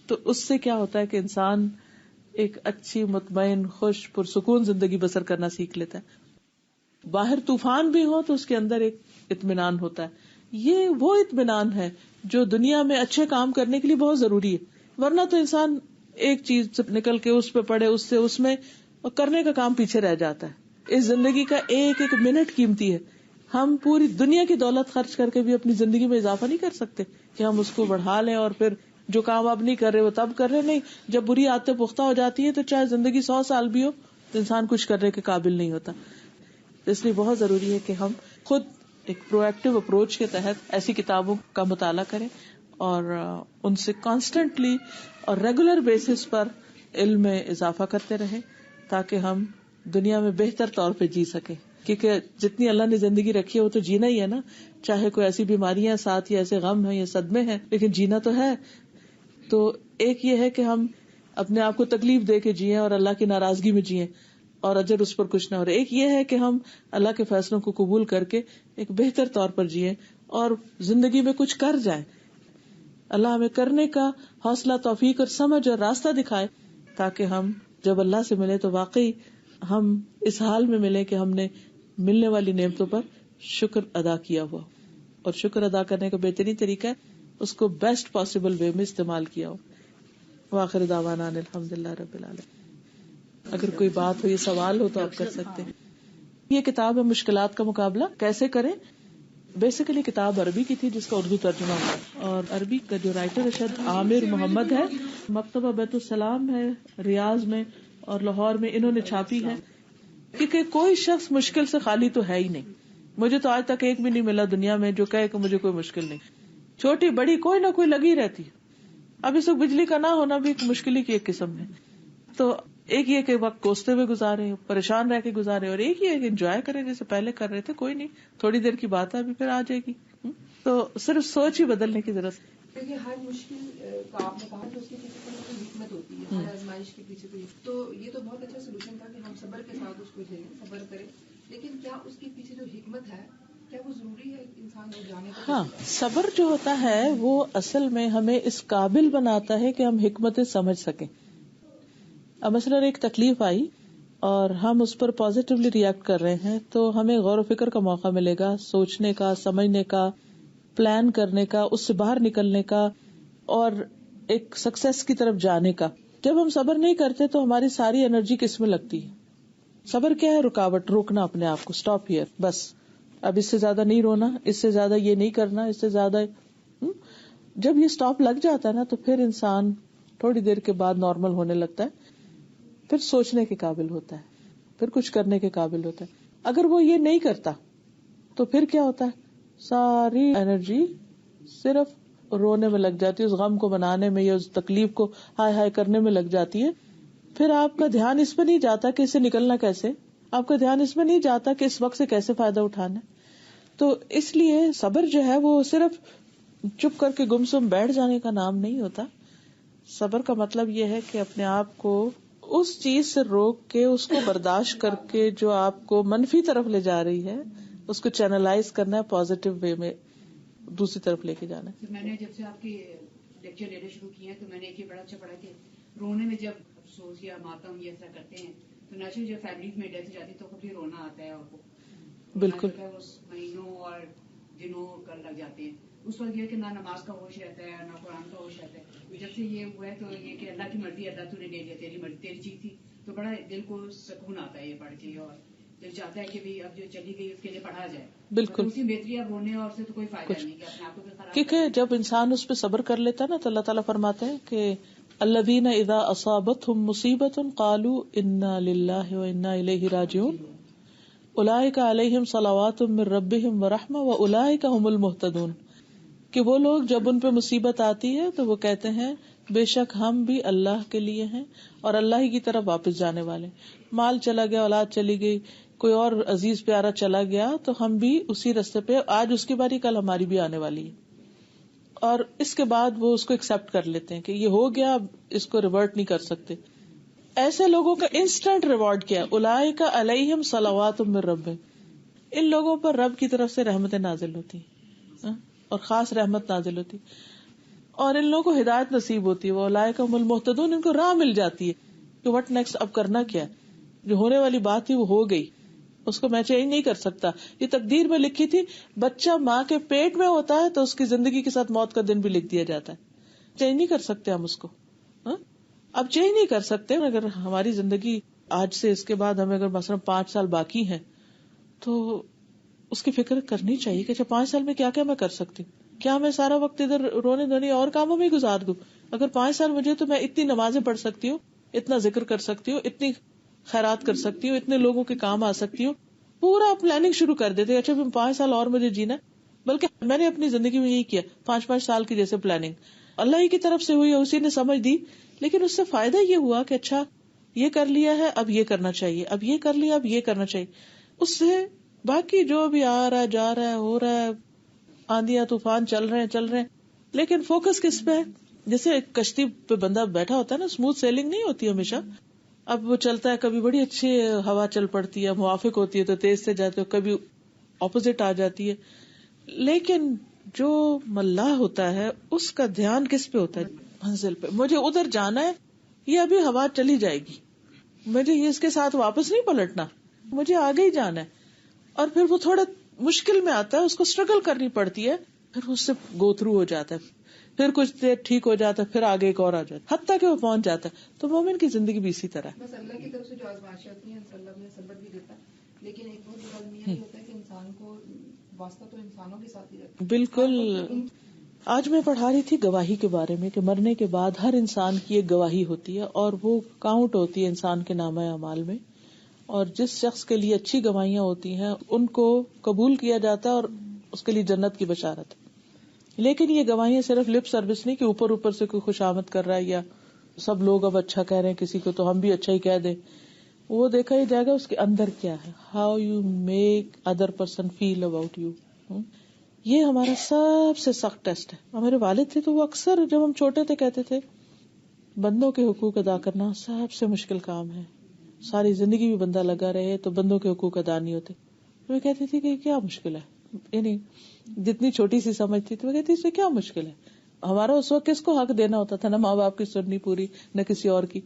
تو اس سے کیا ہوتا ہے کہ انسان ایک اچھی، مطمئن، خوش، پرسکون زندگی بسر کرنا سیکھ لیتا ہے. باہر طوفان بھی ہو تو اس کے اندر ایک اطمینان ہوتا ہے. یہ وہ اطمینان ہے جو دنیا میں اچھے کام کرنے کے لیے بہت ضروری ہے. ورنہ تو انسان ایک چیز سے نکل کے اس پہ پڑے، اس سے اس میں، اور کرنے کا کام پیچھے رہ جاتا ہے. اس زندگی کا ایک ایک منٹ قیمتی ہے. ہم پوری دنیا کی دولت خرچ کر کے بھی اپنی زندگی میں اضافہ نہیں کر سکتے کہ ہم اس کو بڑھا لیں اور پھر جو کام اب نہیں کر رہے وہ تب کر رہے. نہیں، جب بری عادتیں پختہ ہو جاتی ہیں تو چاہے زندگی 100 سال بھی ہو تو انسان کچھ کرنے کے قابل نہیں ہوتا. اس لیے بہت ضروری ہے کہ ہم خود ایک پرو ایکٹیو اپروچ کے تحت ایسی کتابوں کا مطالعہ کریں اور ان سے کانسٹنٹلی اور ریگولر بیسس پر علم میں اضافہ کرتے رہیں تاکہ ہم دنیا میں بہتر طور پہ جی سکیں. کیونکہ جتنی اللہ نے زندگی رکھی ہے وہ تو جینا ہی ہے نا، چاہے کوئی ایسی بیماریاں ساتھ یا ایسے غم ہیں یا صدمے ہیں، لیکن جینا تو ہے. تو ایک یہ ہے کہ ہم اپنے آپ کو تکلیف دے کے جیئیں اور اللہ کی ناراضگی میں جیئیں اور اجر اس پر کچھ نہ ہو رہا. ایک یہ ہے کہ ہم اللہ کے فیصلوں کو قبول کر کے ایک بہتر طور پر جیئیں اور زندگی میں کچھ کر جائیں. اللہ ہمیں کرنے کا حوصلہ، توفیق اور سمجھ اور راستہ دکھائے تاکہ ہم جب اللہ سے ملے تو واقعی ہم اس حال میں ملے کہ ہم نے ملنے والی نعمتوں پر شکر ادا کیا ہوا. اور شکر ادا کرنے کا بہترین طریقہ ہے اس کو بیسٹ پاسبل وے میں استعمال کیا ہو. وآخر دعوانا الحمدللہ رب العالمین. اگر کوئی بات ہو، یہ سوال ہو تو آپ کر سکتے ہیں. یہ کتاب ہے مشکلات کا مقابلہ کیسے کریں. بیسیکلی کتاب عربی کی تھی جس کا اردو ترجمہ ہوا، اور عربی کا جو رائٹر ہے شاید عامر محمد ہے. مکتبہ بیت السلام ہے ریاض میں اور لاہور میں، انہوں نے چھاپی ہے. کیونکہ کوئی شخص مشکل سے خالی تو ہے ہی نہیں. مجھے تو آج تک ایک بھی نہیں ملا دنیا میں جو کہے کہ مجھے کوئی مشکل نہیں. چھوٹی بڑی کوئی نہ کوئی لگی رہتی. اب اس وقت بجلی کا نہ ہونا بھی ایک مشکل ہی کی ایک قسم ہے. تو ایک یہ کہ وقت کوستے ہوئے گزارے، پریشان رہ کے گزارے، اور ایک یہ کہ انجوائے کریں جیسے پہلے کر رہے تھے. کوئی نہیں، تھوڑی دیر کی بات ہے، ابھی پھر آ جائے گی. تو صرف سوچ ہی بدلنے کی ضرورت ہے. کیونکہ ہر مشکل کا آپ نے کہا کہ اس کی کسی حکمت ہوتی ہے ہر آزمائش کے پیچھے کوئی. تو یہ تو بہت اچھا سولوشن تھا کہ ہم صبر کے ساتھ اس کو جھیلیں, صبر کریں, لیکن کیا اس کے پیچھے جو حکمت ہے کیا وہ ضروری ہے انسان کو جانے کا؟ ہاں, صبر جو ہوتا ہے وہ اصل میں ہمیں اس قابل بناتا ہے کہ ہم حکمتیں سمجھ سکیں. اب مثلاً ایک تکلیف آئی اور ہم اس پر پازیٹیولی ریئیکٹ کر رہے ہیں تو ہمیں غور و فکر کا موقع ملے گا, سوچنے کا, سمجھنے کا, پلان کرنے کا, اس سے باہر نکلنے کا اور ایک سکسیس کی طرف جانے کا. جب ہم صبر نہیں کرتے تو ہماری ساری انرجی کس میں لگتی ہے؟ صبر کیا ہے؟ رکاوٹ, روکنا اپنے آپ کو, اسٹاپ ہیئر, بس اب اس سے زیادہ نہیں رونا, اس سے زیادہ یہ نہیں کرنا, اس سے زیادہ. جب یہ اسٹاپ لگ جاتا ہے نا تو پھر انسان تھوڑی دیر کے بعد نارمل ہونے لگتا ہے, پھر سوچنے کے قابل ہوتا ہے, پھر کچھ کرنے کے قابل ہوتا ہے. اگر وہ یہ نہیں کرتا تو پھر کیا ہوتا ہے؟ ساری انرجی صرف رونے میں لگ جاتی ہے, اس غم کو بنانے میں یا اس تکلیف کو ہائے ہائے کرنے میں لگ جاتی ہے. پھر آپ کا دھیان اس پہ نہیں جاتا کہ اس سے نکلنا کیسے, آپ کا دھیان اس میں نہیں جاتا کہ اس وقت سے کیسے فائدہ اٹھانا. تو اس لیے صبر جو ہے وہ صرف چپ کر کے گمسم بیٹھ جانے کا نام نہیں ہوتا. صبر کا مطلب یہ ہے کہ اپنے آپ کو اس چیز سے روک کے, اس کو برداشت کر کے جو آپ کو منفی طرف لے جا رہی ہے اس کو چینلائز کرنا ہے, پازیٹیو وے میں دوسری طرف لے کے جانا ہے. میں نے جب سے آپ کی لیکچر لینے شروع کیے ہیں تو میں نے ایک بڑا اچھا پڑھا کہ رونے میں جب افسوس یا ماتم یہ ایسا کرتے ہیں تو نیچرلی جب فیملیز میں ڈیتھ ہو جاتی ہے تو کبھی رونا آتا ہے, آپ کو بالکل مہینوں اور دنوں کر لگ جاتے ہیں. اس وقت یہ کہ نہ نماز کا ہوش رہتا ہے نہ قرآن کا ہوش رہتا ہے. جب سے یہ ہوا ہے تو یہ کہ اللہ کی مرضی, اللہ تو نے لے لیا, تیری مرضی تیری چیز تھی, تو بڑا دل کو سکون آتا ہے یہ پڑھ کے, اور دل چاہتا ہے کہ بھی اب جو چلی گئی اس کے لیے پڑھا جائے. بالکل اسی بہتری اب رونے اور سے تو کوئی فائدہ نہیں کہ اپنے آپ کو خراب, کیونکہ جب انسان اس پہ صبر کر لیتا ہے نا تو اللہ تعالیٰ فرماتے ہیں کہ الذین اذا اصابتهم مصیبۃ قالوا انا للہ وانا الیہ راجعون اولئک علیہم صلوات من ربہم ورحمہ واولئک هم المہتدون. کہ وہ لوگ جب ان پہ مصیبت آتی ہے تو وہ کہتے ہیں بے شک ہم بھی اللہ کے لیے ہیں اور اللہ ہی کی طرف واپس جانے والے. مال چلا گیا, اولاد چلی گئی, کوئی اور عزیز پیارا چلا گیا تو ہم بھی اسی راستے پہ, آج اس کی باری کل ہماری بھی آنے والی ہے. اور اس کے بعد وہ اس کو ایکسپٹ کر لیتے ہیں کہ یہ ہو گیا, اب اس کو ریورٹ نہیں کر سکتے. ایسے لوگوں کا انسٹنٹ ریوارڈ کیا؟ اولئک علیہم صلوات من ربہم, ان لوگوں پر رب کی طرف سے رحمتیں نازل ہوتی ہیں اور خاص رحمت نازل ہوتی, اور ان لوگوں کو ہدایت نصیب ہوتی ہے. وہ اولئک هم المہتدون, ان کو راہ مل جاتی ہے کہ وٹ نیکسٹ, اب کرنا کیا ہے. جو ہونے والی بات تھی وہ ہو گئی, اس کو میں چینج نہیں کر سکتا. یہ تقدیر میں لکھی تھی, بچہ ماں کے پیٹ میں ہوتا ہے تو اس کی زندگی کے ساتھ موت کا دن بھی لکھ دیا جاتا ہے. چینج نہیں کر سکتے ہم اس کو, اب چینج نہیں کر سکتے. اگر ہماری زندگی آج سے اس کے بعد ہمیں اگر مثلا 5 سال باقی ہیں تو اس کی فکر کرنی چاہیے کہ اچھا 5 سال میں کیا کیا میں کر سکتی ہوں. کیا میں سارا وقت ادھر رونے دھونے اور کاموں میں گزار دوں؟ اگر 5 سال مجھے تو میں اتنی نمازیں پڑھ سکتی ہوں, اتنا ذکر کر سکتی ہوں, اتنی خیرات کر سکتی ہوں, اتنے لوگوں کے کام آ سکتی ہوں. پورا پلاننگ شروع کر دیتے. اچھا 5 سال اور مجھے جینا. بلکہ میں نے اپنی زندگی میں یہی کیا, 5 سال کی جیسے پلاننگ اللہ ہی کی طرف سے ہوئی, اسی نے سمجھ دی. لیکن اس سے فائدہ یہ ہوا کہ اچھا یہ کر لیا ہے, اب یہ کرنا چاہیے, اب یہ کر لیا, اب یہ کرنا چاہیے. اس سے باقی جو بھی آ رہا ہے, جا رہا ہے, ہو رہا ہے, آندیاں طوفان چل رہے ہیں, لیکن فوکس کس پہ ہے؟ جیسے ایک کشتی پہ بندہ بیٹھا ہوتا ہے نا, اسموتھ سیلنگ نہیں ہوتی ہمیشہ. اب وہ چلتا ہے, کبھی بڑی اچھی ہوا چل پڑتی ہے, موافق ہوتی ہے تو تیز سے جاتے ہو, کبھی اپوزٹ آ جاتی ہے. لیکن جو ملاح ہوتا ہے اس کا دھیان کس پہ ہوتا ہے؟ منزل پہ. مجھے ادھر جانا ہے, یہ ابھی ہوا چلی جائے گی, مجھے اس کے ساتھ واپس نہیں پلٹنا, مجھے آگے ہی جانا ہے. اور پھر وہ تھوڑا مشکل میں آتا ہے, اس کو اسٹرگل کرنی پڑتی ہے, پھر اس سے گو تھرو ہو جاتا ہے, پھر کچھ دیر ٹھیک ہو جاتا ہے, پھر آگے ایک اور آ جاتا ہے, حتیٰ کہ وہ پہنچ جاتا ہے. تو مومن کی زندگی بھی اسی طرح ہے. بس اللہ کی طرف سے جو آزمائشیں ہوتی ہیں اللہ میں صبر بھی دیتا ہے, لیکن ایک بہت بڑا المیہ یہ ہوتا ہے کہ انسان کو واسطہ تو انسانوں کے ساتھ ہی رہتا ہے. بالکل. آج میں پڑھا رہی تھی گواہی کے بارے میں کہ مرنے کے بعد ہر انسان کی ایک گواہی ہوتی ہے اور وہ کاؤنٹ ہوتی ہے انسان کے نامہ اعمال میں, اور جس شخص کے لیے اچھی گواہیاں ہوتی ہیں ان کو قبول کیا جاتا ہے اور اس کے لیے جنت کی بشارت. لیکن یہ گواہیاں صرف لپ سروس نہیں کہ اوپر اوپر سے کوئی خوشامد کر رہا ہے یا سب لوگ اب اچھا کہہ رہے ہیں کسی کو تو ہم بھی اچھا ہی کہہ دیں. وہ دیکھا ہی جائے گا اس کے اندر کیا ہے, how you make other person feel about you. یہ ہمارا سب سے سخت ٹیسٹ ہے. ہمارے والد تھے تو وہ اکثر جب ہم چھوٹے تھے کہتے تھے بندوں کے حقوق ادا کرنا سب سے مشکل کام ہے. ساری زندگی بھی بندہ لگا رہے تو بندوں کے حقوق ادا نہیں ہوتے. میں کہتی تھی کہ کیا مشکل ہے, یعنی جتنی چھوٹی سی سمجھ تھی تو میں کہتی اس سے کیا مشکل ہے. ہمارا اس وقت کس کو حق دینا ہوتا تھا, نہ ماں باپ کی سننی پوری نہ کسی اور کی.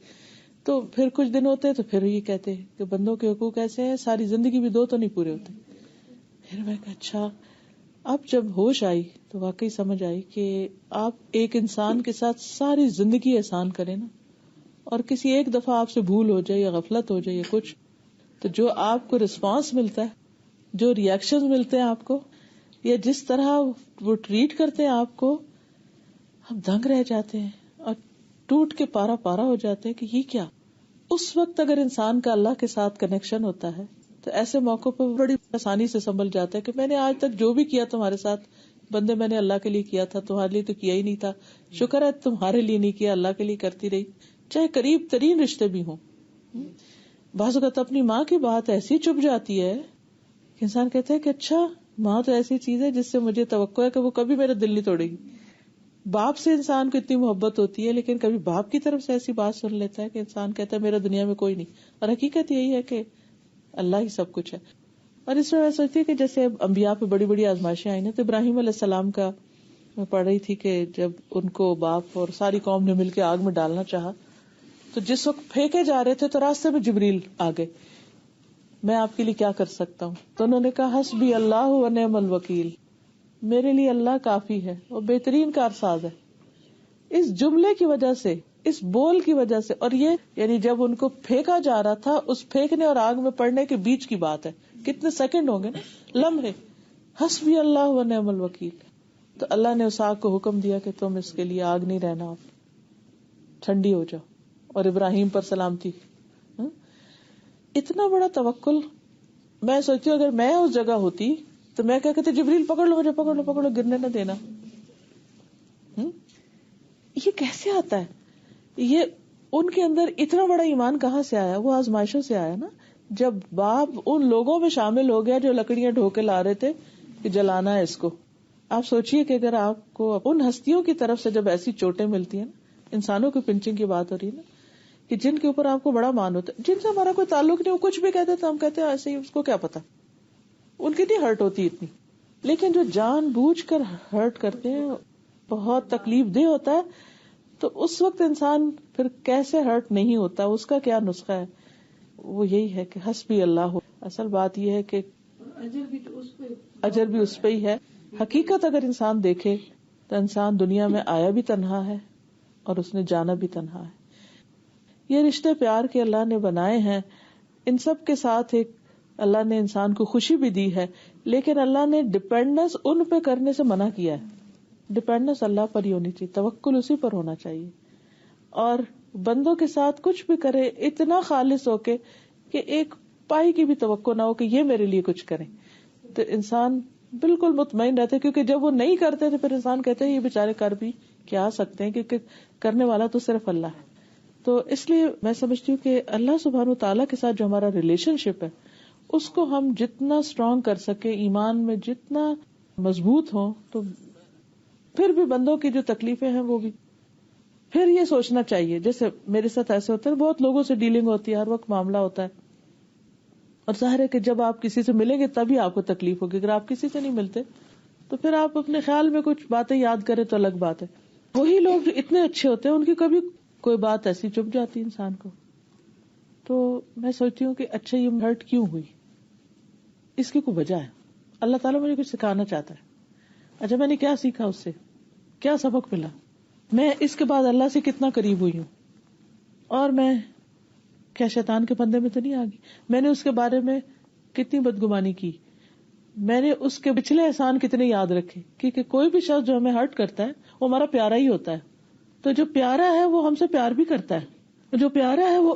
تو پھر کچھ دن ہوتے تو پھر یہ کہتے کہ بندوں کے حقوق ایسے ہیں, ساری زندگی بھی 2 تو نہیں پورے ہوتے. پھر میں کہا اچھا, اب جب ہوش آئی تو واقعی سمجھ آئی کہ آپ ایک انسان کے ساتھ ساری زندگی احسان کریں نا, اور کسی ایک دفعہ آپ سے بھول ہو جائے یا غفلت ہو جائے یا کچھ, تو جو آپ کو رسپانس ملتا ہے, جو ریئیکشن ملتے ہیں آپ کو, یا جس طرح وہ ٹریٹ کرتے ہیں آپ کو, ہم دنگ رہ جاتے ہیں اور ٹوٹ کے پارا پارا ہو جاتے ہیں کہ یہ کیا. اس وقت اگر انسان کا اللہ کے ساتھ کنیکشن ہوتا ہے تو ایسے موقع پر بڑی آسانی سے سنبھل جاتا ہے کہ میں نے آج تک جو بھی کیا تمہارے ساتھ, بندے میں نے اللہ کے لیے کیا تھا, تمہارے لیے تو کیا ہی نہیں تھا, شکر ہے تمہارے لیے نہیں کیا, اللہ کے لیے کرتی رہی, چاہے قریب ترین رشتے بھی ہوں. بعض اوقات اپنی ماں کی بات ایسی چپ جاتی ہے کہ انسان کہتا ہے کہ اچھا ماں تو ایسی چیز ہے جس سے مجھے توقع ہے کہ وہ کبھی میرا دل نہیں توڑے گی. باپ سے انسان کو اتنی محبت ہوتی ہے, لیکن کبھی باپ کی طرف سے ایسی بات سن لیتا ہے کہ انسان کہتا ہے میرا دنیا میں کوئی نہیں, اور حقیقت یہی ہے کہ اللہ ہی سب کچھ ہے. اور اس میں میں سوچتی ہوں کہ جیسے انبیاء پہ بڑی بڑی آزمائشیں آئی نا, تو ابراہیم علیہ السلام کا میں پڑھ رہی تھی کہ جب ان کو باپ اور ساری قوم نے مل کے آگ میں ڈالنا چاہا, تو جس وقت پھینکے جا رہے تھے تو راستے میں جبریل آ گئے, میں آپ کے لیے کیا کر سکتا ہوں. تو انہوں نے کہا حسبی اللہ و نعم الوکیل, میرے لیے اللہ کافی ہے اور بہترین کارساز ہے. اس جملے کی وجہ سے, اس بول کی وجہ سے, اور یہ یعنی جب ان کو پھینکا جا رہا تھا, اس پھینکنے اور آگ میں پڑنے کے بیچ کی بات ہے, کتنے سیکنڈ ہوں گے نا, لمحے. حسبی اللہ و نعم الوکیل. تو اللہ نے اس آگ کو حکم دیا کہ تم اس کے لیے آگ نہیں رہنا, آپ ٹھنڈی ہو جاؤ, اور ابراہیم پر سلامتی. اتنا بڑا توکل. میں سوچتی ہوں اگر میں اس جگہ ہوتی تو میں کیا کہتے, جبریل پکڑ لو مجھے, پکڑ لو پکڑ لو, گرنے نہ دینا. یہ کیسے آتا ہے؟ یہ ان کے اندر اتنا بڑا ایمان کہاں سے آیا؟ وہ آزمائشوں سے آیا نا. جب باپ ان لوگوں میں شامل ہو گیا جو لکڑیاں ڈھو کے لا رہے تھے کہ جلانا ہے اس کو. آپ سوچئے کہ اگر آپ کو ان ہستیوں کی طرف سے جب ایسی چوٹیں ملتی ہیں نا, انسانوں کی پنچنگ کی بات ہو رہی ہے نا, کہ جن کے اوپر آپ کو بڑا مان ہوتا ہے, جن سے ہمارا کوئی تعلق نہیں, وہ کچھ بھی کہتے تو ہم کہتے ہیں ایسے ہی, اس کو کیا پتا, ان کی نہیں ہرٹ ہوتی اتنی. لیکن جو جان بوجھ کر ہرٹ کرتے ہیں, بہت تکلیف دہ ہوتا ہے, تو اس وقت انسان پھر کیسے ہرٹ نہیں ہوتا, اس کا کیا نسخہ ہے؟ وہ یہی ہے کہ حسبی اللہ ہو. اصل بات یہ ہے کہ اجر بھی اس پہ ہی ہے. حقیقت اگر انسان دیکھے تو انسان دنیا میں آیا بھی تنہا ہے اور اس نے جانا بھی تنہا ہے. یہ رشتے پیار کے اللہ نے بنائے ہیں, ان سب کے ساتھ ایک اللہ نے انسان کو خوشی بھی دی ہے, لیکن اللہ نے ڈپینڈنس ان پہ کرنے سے منع کیا ہے. ڈپینڈنس اللہ پر ہی ہونی چاہیے, توکل اسی پر ہونا چاہیے, اور بندوں کے ساتھ کچھ بھی کرے اتنا خالص ہو کے کہ ایک پائی کی بھی توقع نہ ہو کہ یہ میرے لیے کچھ کریں, تو انسان بالکل مطمئن رہتے. کیونکہ جب وہ نہیں کرتے تو پھر انسان کہتے ہیں یہ بیچارے کر بھی کیا سکتے ہیں, کیونکہ کرنے والا تو صرف اللہ ہے. تو اس لیے میں سمجھتی ہوں کہ اللہ سبحانہ و تعالیٰ کے ساتھ جو ہمارا ریلیشن شپ ہے, اس کو ہم جتنا اسٹرانگ کر سکے, ایمان میں جتنا مضبوط ہو, تو پھر بھی بندوں کی جو تکلیفیں ہیں وہ بھی پھر یہ سوچنا چاہیے. جیسے میرے ساتھ ایسے ہوتا ہے, بہت لوگوں سے ڈیلنگ ہوتی ہے, ہر وقت معاملہ ہوتا ہے, اور ظاہر ہے کہ جب آپ کسی سے ملیں گے تبھی آپ کو تکلیف ہوگی. اگر آپ کسی سے نہیں ملتے تو پھر آپ اپنے خیال میں کچھ باتیں یاد کریں تو الگ بات ہے. وہی لوگ جو اتنے اچھے ہوتے ہیں, ان کی کبھی کوئی بات ایسی چپ جاتی انسان کو. تو میں سوچتی ہوں کہ اچھا یہ ہرٹ کیوں ہوئی, اس کی کوئی وجہ ہے. اللہ تعالیٰ مجھے کچھ سکھانا چاہتا ہے. اچھا میں نے کیا سیکھا اس سے, کیا سبق ملا, میں اس کے بعد اللہ سے کتنا قریب ہوئی ہوں, اور میں کیا شیطان کے پندے میں تو نہیں آ گئی, میں نے اس کے بارے میں کتنی بدگمانی کی, میں نے اس کے پچھلے احسان کتنے یاد رکھے. کیونکہ کوئی بھی شخص جو ہمیں ہرٹ کرتا ہے وہ ہمارا پیارا ہی ہوتا ہے. تو جو پیارا ہے وہ ہم سے پیار بھی کرتا ہے, جو پیارا ہے وہ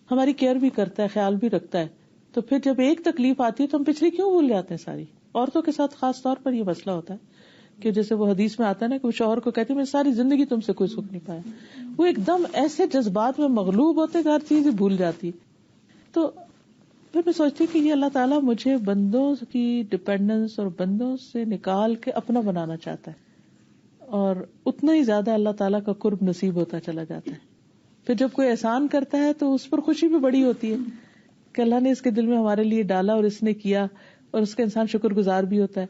ہماری کیئر بھی کرتا ہے, خیال بھی رکھتا ہے. تو پھر جب ایک تکلیف آتی ہے تو ہم پچھلی کیوں بھول جاتے ہیں ساری. عورتوں کے ساتھ خاص طور پر یہ مسئلہ ہوتا ہے کہ جیسے وہ حدیث میں آتا ہے نا کہ وہ شوہر کو کہتے ہیں میں ساری زندگی تم سے کوئی سکھ نہیں پایا. وہ ایک دم ایسے جذبات میں مغلوب ہوتے کہ ہر چیز ہی بھول جاتی. تو پھر میں سوچتی ہوں کہ یہ اللہ تعالیٰ مجھے بندوں کی ڈپینڈنس اور بندوں سے نکال کے اپنا بنانا چاہتا ہے, اور اتنا ہی زیادہ اللہ تعالیٰ کا قرب نصیب ہوتا چلا جاتا ہے. پھر جب کوئی احسان کرتا ہے تو اس پر خوشی بھی بڑی ہوتی ہے کہ اللہ نے اس کے دل میں ہمارے لیے ڈالا اور اس نے کیا، اور اس کا انسان شکر گزار بھی ہوتا ہے.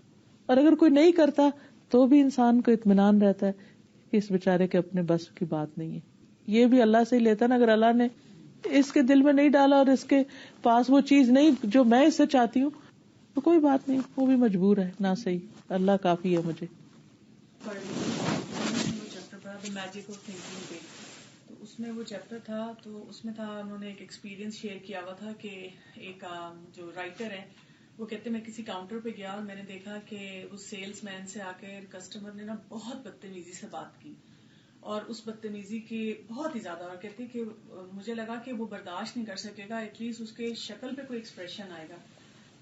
اور اگر کوئی نہیں کرتا تو بھی انسان کو اطمینان رہتا ہے کہ اس بیچارے کے اپنے بس کی بات نہیں ہے. یہ بھی اللہ سے ہی لیتا نا. اگر اللہ نے اس کے دل میں نہیں ڈالا اور اس کے پاس وہ چیز نہیں جو میں اس سے چاہتی ہوں تو کوئی بات نہیں، وہ بھی مجبور ہے نہ صحیح. اللہ کافی ہے مجھے. چیپٹر پڑھا دی میجک آف تھنکنگ بگ، تو اس میں وہ چیپٹر تھا تو اس میں تھا انہوں نے ایک ایکسپیرینس شیئر کیا ہوا تھا کہ ایک جو رائٹر ہے وہ کہتے میں کسی کاؤنٹر پہ گیا اور میں نے دیکھا کہ اس سیلس مین سے آ کے کسٹمر نے نا بہت بدتمیزی سے بات کی، اور اس بدتمیزی کی بہت ہی زیادہ، اور کہتے کہ مجھے لگا کہ وہ برداشت نہیں کر سکے گا، ایٹ لیسٹ اس کے شکل پہ کوئی ایکسپریشن آئے گا،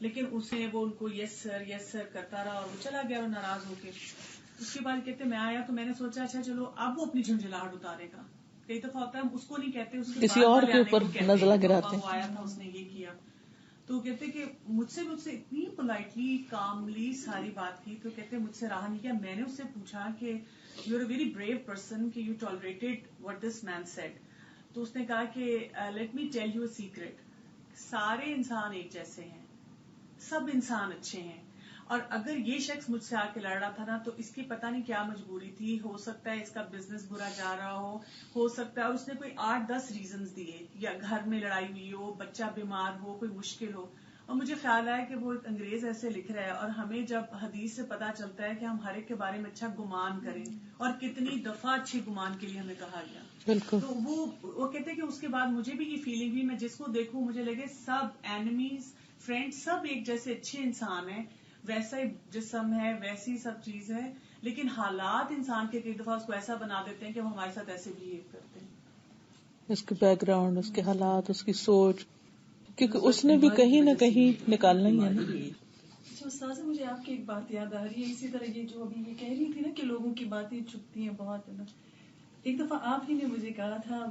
لیکن اسے وہ ان کو یس سر کرتا رہا اور وہ چلا گیا اور ناراض ہو کے. اس کے بعد کہتے میں آیا تو میں نے سوچا اچھا چلو اب وہ اپنی جھنجھلاہٹ اتارے گا. کئی دفعہ ہوتا ہے اس کو نہیں کہتے، اس کے کسی اور کے اوپر نزلہ گراتے ہیں. وہ آیا تھا اس نے یہ کیا، تو کہتے کہ مجھ سے اتنی پولائٹلی کاملی ساری بات کی، تو کہتے مجھ سے رہا نہیں کیا. میں نے اس سے پوچھا کہ you are a very brave person کہ you tolerated what this man said. تو اس نے کہا کہ let me tell you a secret, سارے انسان ایک جیسے ہیں، سب انسان اچھے ہیں، اور اگر یہ شخص مجھ سے آ کے لڑ رہا تھا نا تو اس کی پتہ نہیں کیا مجبوری تھی، ہو سکتا ہے اس کا بزنس برا جا رہا ہو سکتا ہے اس نے کوئی 8-10 ریزنز دیے، یا گھر میں لڑائی ہوئی ہو، بچہ بیمار ہو، کوئی مشکل ہو. اور مجھے خیال آیا کہ وہ ایک انگریز ایسے لکھ رہا ہے، اور ہمیں جب حدیث سے پتا چلتا ہے کہ ہم ہر ایک کے بارے میں اچھا گمان کریں، اور کتنی دفعہ اچھے گمان کے لیے ہمیں کہا گیا. بالکل. تو وہ کہتے ہیں کہ اس کے بعد مجھے بھی یہ فیلنگ ہوئی، میں جس کو دیکھوں مجھے لگے سب اینیمیز فرینڈ سب ایک جیسے اچھے انسان ہیں، ویسا ہی جسم ہے، ویسی سب چیز ہے، لیکن حالات انسان کے کئی دفعہ اس کو ایسا بنا دیتے ہیں کہ وہ ہمارے ساتھ ایسے بہیو کرتے ہیں. اس کے بیک گراؤنڈ، اس کے حالات، اس کی سوچ، کیونکہ اس نے بھی کہیں نہ کہیں نکالنا ہی ہے نا. اچھا استاذ، مجھے آپ کی ایک بات یاد آ رہی ہے، اسی طرح یہ جو ابھی یہ کہہ رہی تھی نا کہ لوگوں کی باتیں چھپتی ہیں بہت نا. ایک دفعہ آپ ہی نے مجھے کہا تھا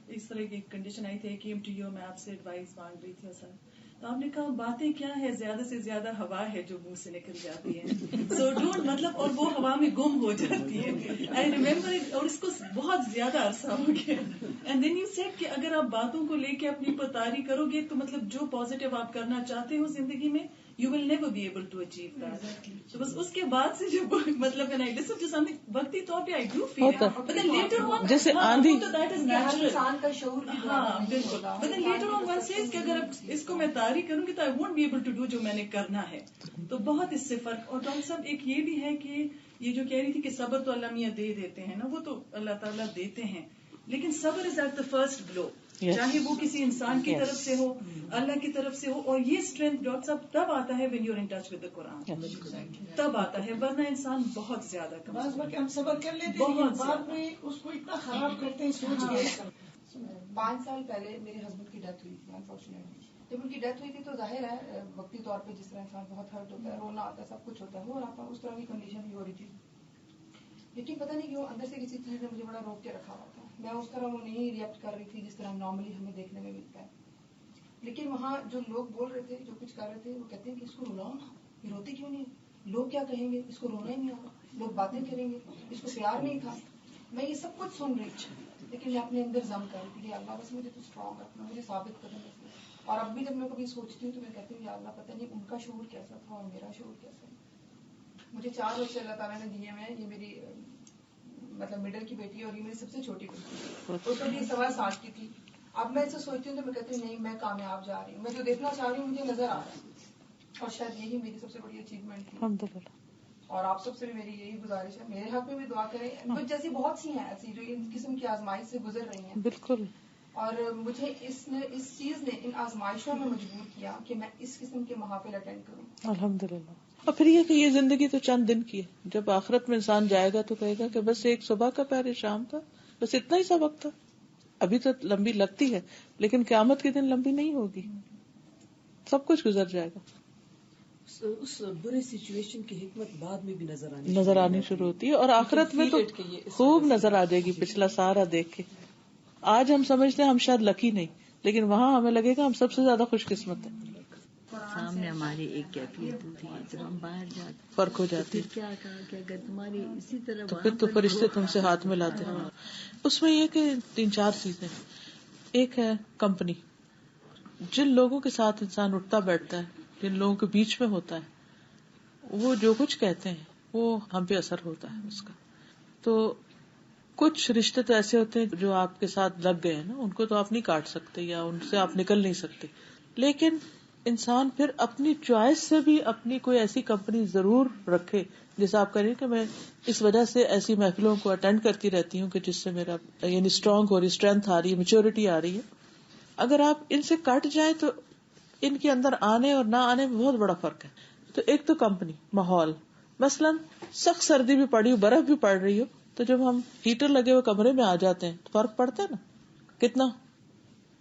اس طرح کی کنڈیشن آئی تھی کہ میں آپ سے ایڈوائس مانگ رہی تھی اصل، تو آپ نے کہا باتیں کیا ہے، زیادہ سے زیادہ ہوا ہے جو منہ سے نکل جاتی ہے، سو ڈونٹ مطلب، اور وہ ہوا میں گم ہو جاتی ہے. آئی ریمبر اٹ، اور اس کو بہت زیادہ عرصہ ہو گیا. اینڈ دین یو سیڈ کہ اگر آپ باتوں کو لے کے اپنی پتاری کرو گے تو مطلب جو پازیٹیو آپ کرنا چاہتے ہو زندگی میں you will never be able to achieve that. تو بس اس کے بعد سے جو مطلب when I listen to something وقتی طور پہ I do feel it, but then later on جیسے آندھی، تو that is natural. انسان کا شعور بھی ہاں بالکل. But then later on one says کہ اگر اس کو میں طاری کروں گی تو I won't be able to do جو میں نے کرنا ہے. تو بہت اس سے فرق. اور ڈاکٹر صاحب ایک یہ بھی ہے کہ یہ جو کہہ رہی تھی کہ صبر تو اللہ میاں دے دیتے ہیں نا، وہ تو اللہ تعالیٰ دیتے ہیں، لیکن صبر از ایٹ دا فرسٹ بلو، چاہے وہ کسی انسان کی طرف سے ہو، اللہ کی طرف سے ہو. اور یہ اسٹرینتھ ڈاکٹر صاحب تب آتا ہے when you're in touch with the Quran، تب آتا ہے، ورنہ انسان بہت زیادہ کمزور. ہم صبر کر لیتے ہیں، بعد میں اس کو اتنا خراب کرتے ہیں سوچ کے. 5 سال پہلے میرے ہسبینڈ کی ڈیتھ ہوئی تھی انفارچونیٹلی. جب ان کی ڈیتھ ہوئی تھی تو ظاہر ہے وقتی طور پہ جس طرح انسان بہت ہرٹ ہوتا ہے، رونا آتا ہے، سب کچھ ہوتا ہے، ہو رہا تھا، اس طرح کی کنڈیشن بھی ہو رہی تھی. لیکن پتہ نہیں کیوں اندر سے کسی چیز نے مجھے بڑا روک کے رکھا ہوا تھا. میں اس طرح وہ نہیں ریئیکٹ کر رہی تھی جس طرح نارملی ہمیں دیکھنے میں ملتا ہے. لیکن وہاں جو لوگ بول رہے تھے، جو کچھ کر رہے تھے، وہ کہتے ہیں کہ اس کو رلاؤ نا، یہ روتی کیوں نہیں ہے، لوگ کیا کہیں گے، اس کو رونا ہی نہیں ہوگا، لوگ باتیں کریں گے، اس کو پیار نہیں تھا. میں یہ سب کچھ سن رہی تھی، لیکن میں اپنے اندر ضم کر رہی تھی کہ اللہ بس مجھے تو اسٹرانگ رکھنا، مجھے ثابت کرنا. اور اب بھی جب میں کبھی سوچتی ہوں تو میں کہتی ہوں یا اللہ پتہ نہیں ان کا شعور کیسا تھا اور میرا شعور کیسا ہے. مجھے 4 بچے اللہ تعالیٰ نے دیے ہیں. یہ میری مطلب مڈل کی بیٹی ہے اور یہ میری سب سے چھوٹی بیٹی، اس کو بھی 1.25 سال کی تھی. اب میں اسے سوچتی ہوں تو میں کہتی ہوں نہیں، میں کامیاب جا رہی ہوں، میں جو دیکھنا چاہ رہی ہوں مجھے نظر آ رہا ہے، اور شاید یہی میری سب سے بڑی اچیومنٹ تھی. الحمدللہ. اور آپ سب سے بھی میری یہی گزارش ہے، میرے حق میں بھی دعا کریں. کچھ جیسی بہت سی ہیں ایسی جو اس قسم کی آزمائش سے گزر رہی ہیں. بالکل. اور مجھے اس چیز نے ان آزمائشوں میں مجبور کیا کہ میں اس قسم کے محافل اٹینڈ کروں. الحمدللہ. اور پھر یہ کہ یہ زندگی تو چند دن کی ہے، جب آخرت میں انسان جائے گا تو کہے گا کہ بس ایک صبح کا پہر شام تھا، بس اتنا ہی سا وقت تھا. ابھی تو لمبی لگتی ہے لیکن قیامت کے دن لمبی نہیں ہوگی، سب کچھ گزر جائے گا. اس برے سچویشن کی حکمت بعد میں بھی نظر آنی شروع ہوتی ہے، اور آخرت میں تو خوب نظر آ جائے گی پچھلا سارا دیکھ کے. آج ہم سمجھتے ہیں ہم شاید لکی نہیں، لیکن وہاں ہمیں لگے گا ہم سب سے زیادہ خوش قسمت ہیں. سامنے ہماری ایک کیفیت ہوتی ہے، جب ہم باہر جاتے فرق ہو جاتی پھر کیا کہا کہ اگر تمہاری اسی طرح تو پھر تو فرشتے تم سے ہاتھ ملاتے ہیں. اس میں یہ کہ 3-4 چیزیں. ایک ہے کمپنی. جن لوگوں کے ساتھ انسان اٹھتا بیٹھتا ہے، جن لوگوں کے بیچ میں ہوتا ہے، وہ جو کچھ کہتے ہیں وہ ہم پہ اثر ہوتا ہے اس کا. تو کچھ رشتے تو ایسے ہوتے ہیں جو آپ کے ساتھ لگ گئے ہیں نا، ان کو تو آپ نہیں کاٹ سکتے یا ان سے آپ نکل نہیں سکتے. لیکن انسان پھر اپنی چوائس سے بھی اپنی کوئی ایسی کمپنی ضرور رکھے. جیسے آپ کہیں کہ میں اس وجہ سے ایسی محفلوں کو اٹینڈ کرتی رہتی ہوں کہ جس سے میرا یعنی اسٹرانگ ہو رہی، اسٹرینتھ آ رہی ہے، میچورٹی آ رہی ہے. اگر آپ ان سے کٹ جائیں تو ان کے اندر آنے اور نہ آنے میں بہت بڑا فرق ہے. تو ایک تو کمپنی، ماحول. مثلاً سخت سردی بھی پڑی ہو، برف بھی پڑ رہی ہو، تو جب ہم ہیٹر لگے ہوئے کمرے میں آ جاتے ہیں تو فرق پڑتا ہے نا. کتنا؟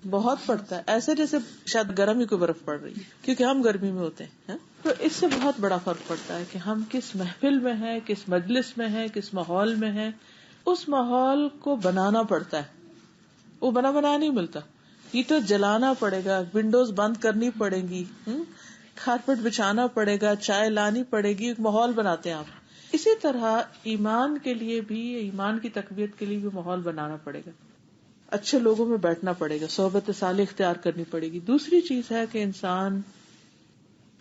بہت پڑتا ہے. ایسے جیسے شاید گرم ہی کوئی برف پڑ رہی ہے، کیونکہ ہم گرمی میں ہوتے ہیں. تو اس سے بہت بڑا فرق پڑتا ہے کہ ہم کس محفل میں ہیں، کس مجلس میں ہیں، کس ماحول میں ہیں. اس ماحول کو بنانا پڑتا ہے، وہ بنا نہیں ملتا. ہیٹر جلانا پڑے گا، ونڈوز بند کرنی پڑے گی، کارپیٹ بچھانا پڑے گا، چائے لانی پڑے گی، ایک ماحول بناتے ہیں آپ. اسی طرح ایمان کے لیے بھی، ایمان کی تقویت کے لیے بھی ماحول بنانا پڑے گا. اچھے لوگوں میں بیٹھنا پڑے گا، صحبت صالح اختیار کرنی پڑے گی. دوسری چیز ہے کہ انسان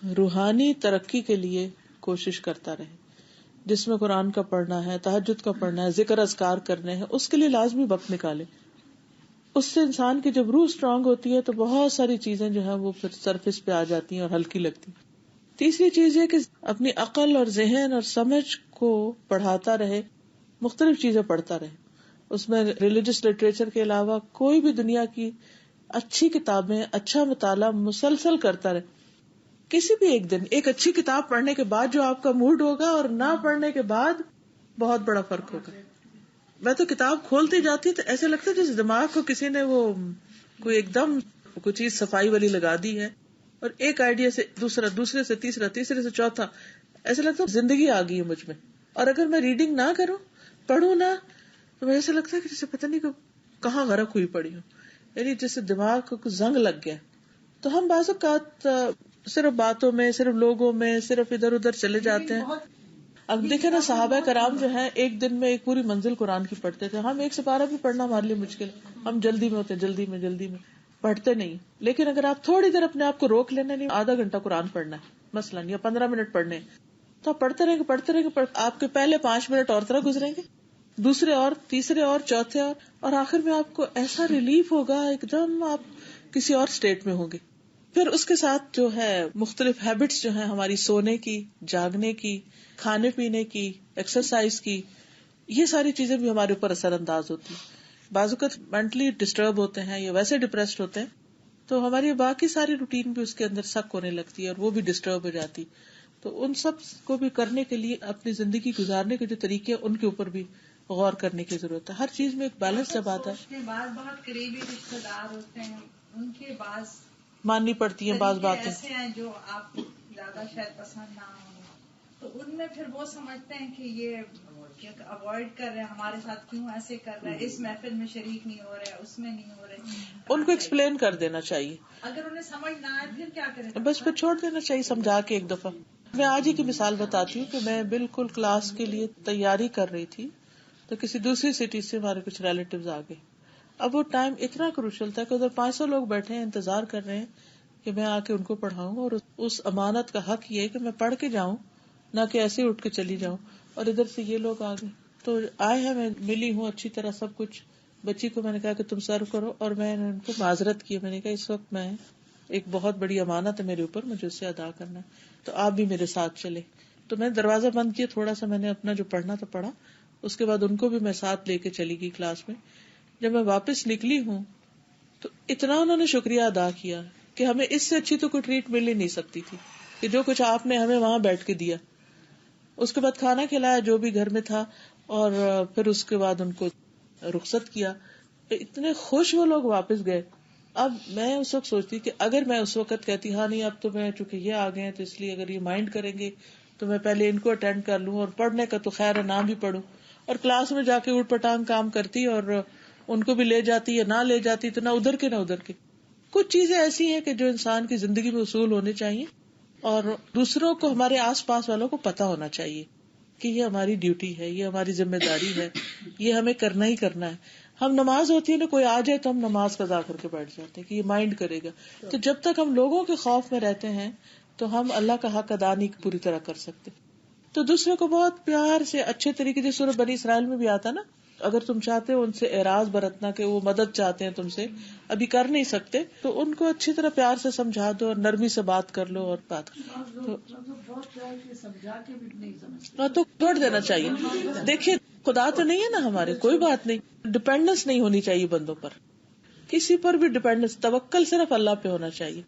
روحانی ترقی کے لیے کوشش کرتا رہے، جس میں قرآن کا پڑھنا ہے، تہجد کا پڑھنا ہے، ذکر اذکار کرنے ہیں، اس کے لیے لازمی وقت نکالے. اس سے انسان کی جب روح اسٹرانگ ہوتی ہے تو بہت ساری چیزیں جو ہیں وہ پھر سرفیس پہ آ جاتی ہیں اور ہلکی لگتی. تیسری چیز یہ کہ اپنی عقل اور ذہن اور سمجھ کو پڑھاتا رہے، مختلف چیزیں پڑھتا رہے. اس میں ریلیجس لٹریچر کے علاوہ کوئی بھی دنیا کی اچھی کتابیں، اچھا مطالعہ مسلسل کرتا رہے. کسی بھی ایک دن ایک اچھی کتاب پڑھنے کے بعد جو آپ کا موڈ ہوگا اور نہ پڑھنے کے بعد بہت بڑا فرق ہوگا. میں تو کتاب کھولتی جاتی تو ایسے لگتا ہے جیسے دماغ کو کسی نے وہ کوئی ایک دم کوئی چیز صفائی والی لگا دی ہے، اور ایک آئیڈیا سے دوسرا، دوسرے سے تیسرا، تیسرے سے چوتھا، ایسا لگتا ہے زندگی آ گئی ہے مجھ میں. اور اگر میں ریڈنگ نہ کروں، پڑھوں نہ، تو مجھے ایسا لگتا ہے کہ جیسے پتہ نہیں کہاں غرق ہوئی پڑی ہوں، یعنی جیسے دماغ کو زنگ لگ گیا. تو ہم بعض اوقات صرف باتوں میں، صرف لوگوں میں، صرف ادھر ادھر چلے جاتے ہیں. اب دیکھیں نا، صحابہ کرام جو ہیں ایک دن میں ایک پوری منزل قرآن کی پڑھتے تھے. ہم ایک سپارہ بھی پڑھنا ہمارے لیے مشکل، ہم جلدی میں ہوتے، جلدی میں پڑھتے نہیں. لیکن اگر آپ تھوڑی دیر اپنے آپ کو روک لینا، نہیں آدھا گھنٹہ قرآن پڑھنا ہے مثلاً، یا 15 منٹ پڑھنے، تو آپ پڑھتے رہیں گے. آپ کے پہلے 5 منٹ اور طرح گزریں گے، دوسرے اور، تیسرے اور، چوتھے اور آخر میں آپ کو ایسا ریلیف ہوگا، ایک دم آپ کسی اور اسٹیٹ میں ہوں گے. پھر اس کے ساتھ جو ہے مختلف ہیبٹس جو ہیں ہماری، سونے کی، جاگنے کی، کھانے پینے کی، ایکسرسائز کی، یہ ساری چیزیں بھی ہمارے اوپر اثر انداز ہوتی ہیں. بعض اوقات مینٹلی ڈسٹرب ہوتے ہیں یا ویسے ڈپریسڈ ہوتے ہیں تو ہماری باقی ساری روٹین بھی اس کے اندر سک ہونے لگتی ہے اور وہ بھی ڈسٹرب ہو جاتی. تو ان سب کو بھی کرنے کے لیے اپنی زندگی گزارنے کے جو طریقے ہیں ان کے اوپر بھی غور کرنے کی ضرورت ہے. ہر چیز میں ایک بیلنس جب آتا ہے. بہت قریبی رشتے دار ہوتے ہیں، ان کے بعض ماننی پڑتی ہیں بعض باتیں ایسے ہیں جو آپ کو زیادہ شاید پسند نہ ہوں، تو ان میں پھر وہ سمجھتے ہیں کہ یہ اوائڈ کر رہے ہیں ہمارے ساتھ، کیوں ایسے کر رہے ہیں، اس محفل میں شریک نہیں ہو رہے، اس میں نہیں ہو رہے. ان کو ایکسپلین کر دینا چاہیے. اگر انہیں سمجھ نہ آئے پھر کیا کریں؟ بس پھر چھوڑ دینا چاہیے سمجھا کے. ایک دفعہ میں آج ہی کی مثال بتاتی ہوں کہ میں بالکل کلاس کے لیے تیاری کر رہی تھی تو کسی دوسری سٹی سے ہمارے کچھ ریلیٹیوز آ گئے. اب وہ ٹائم اتنا کروشل تھا کہ ادھر 500 لوگ بیٹھے ہیں، انتظار کر رہے ہیں کہ میں آ کے ان کو پڑھاؤں، اور اس امانت کا حق یہ ہے کہ میں پڑھ کے جاؤں، نہ کہ ایسے اٹھ کے چلی جاؤں. اور ادھر سے یہ لوگ آ گئے تو آئے ہیں، میں ملی ہوں اچھی طرح سب کچھ. بچی کو میں نے کہا کہ تم سرو کرو، اور میں نے ان کو معذرت کی. میں نے کہا اس وقت میں ایک بہت بڑی امانت ہے میرے اوپر، مجھے اسے ادا کرنا ہے، تو آپ بھی میرے ساتھ چلے. تو میں نے دروازہ بند کیا، تھوڑا سا میں نے اپنا جو پڑھنا تھا پڑھا، اس کے بعد ان کو بھی میں ساتھ لے کے چلی گئی کلاس میں. جب میں واپس نکلی ہوں تو اتنا انہوں نے شکریہ ادا کیا کہ ہمیں اس سے اچھی تو کوئی ٹریٹ مل ہی نہیں سکتی تھی کہ جو کچھ آپ نے ہمیں وہاں بیٹھ کے دیا. اس کے بعد کھانا کھلایا جو بھی گھر میں تھا، اور پھر اس کے بعد ان کو رخصت کیا. اتنے خوش وہ لوگ واپس گئے. اب میں اس وقت سوچتی کہ اگر میں اس وقت کہتی ہاں نہیں اب تو میں چونکہ یہ آ گئے ہیں تو اس لیے اگر یہ مائنڈ کریں گے تو میں پہلے ان کو اٹینڈ کر لوں، اور پڑھنے کا تو خیر ہے نہ بھی پڑھوں، اور کلاس میں جا کے اٹھ پٹانگ کام کرتی اور ان کو بھی لے جاتی یا نہ لے جاتی، تو نہ ادھر کے نہ ادھر کے. کچھ چیزیں ایسی ہیں کہ جو انسان کی زندگی میں اصول ہونے چاہیے اور دوسروں کو, ہمارے آس پاس والوں کو پتا ہونا چاہیے کہ یہ ہماری ڈیوٹی ہے, یہ ہماری ذمہ داری ہے, یہ ہمیں کرنا ہی کرنا ہے. ہم نماز ہوتی ہے نا, کوئی آ جائے تو ہم نماز قضا کر کے بیٹھ جاتے ہیں کہ یہ مائنڈ کرے گا. تو جب تک ہم لوگوں کے خوف میں رہتے ہیں تو ہم اللہ کا حق ادا نہیں پوری طرح کر سکتے. تو دوسرے کو بہت پیار سے اچھے طریقے سے, سورہ بنی اسرائیل میں بھی آتا نا, اگر تم چاہتے ہو ان سے اعراض برتنا کہ وہ مدد چاہتے ہیں تم سے, ابھی کر نہیں سکتے, تو ان کو اچھی طرح پیار سے سمجھا دو اور نرمی سے بات کر لو اور بات تو چھوڑ دینا چاہیے. دیکھیے خدا تو نہیں ہے نا ہمارے, کوئی بات نہیں, ڈپینڈنس نہیں ہونی چاہیے بندوں پر, کسی پر بھی ڈپینڈنس, توکل صرف اللہ پہ ہونا چاہیے.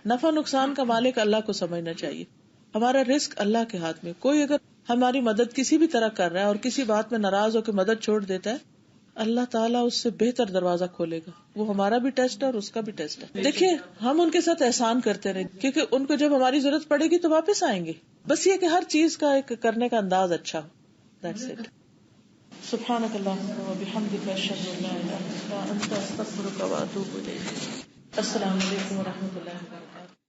نفع نقصان کا مالک اللہ کو سمجھنا چاہیے. ہمارا رزق اللہ کے ہاتھ میں. کوئی اگر ہماری مدد کسی بھی طرح کر رہا ہے اور کسی بات میں ناراض ہو کے مدد چھوڑ دیتا ہے, اللہ تعالیٰ اس سے بہتر دروازہ کھولے گا. وہ ہمارا بھی ٹیسٹ ہے اور اس کا بھی ٹیسٹ ہے. دیکھیے ہم ان کے ساتھ احسان کرتے رہے, کیونکہ ان کو جب ہماری ضرورت پڑے گی تو واپس آئیں گے. بس یہ کہ ہر چیز کا ایک کرنے کا انداز اچھا ہو. That's it. سبحانک اللہم و بحمدک, اشہد ان لا الہ الا انت, استغفرک و اتوب الیک. السلام علیکم و رحمۃ اللہ وبرکاتہ.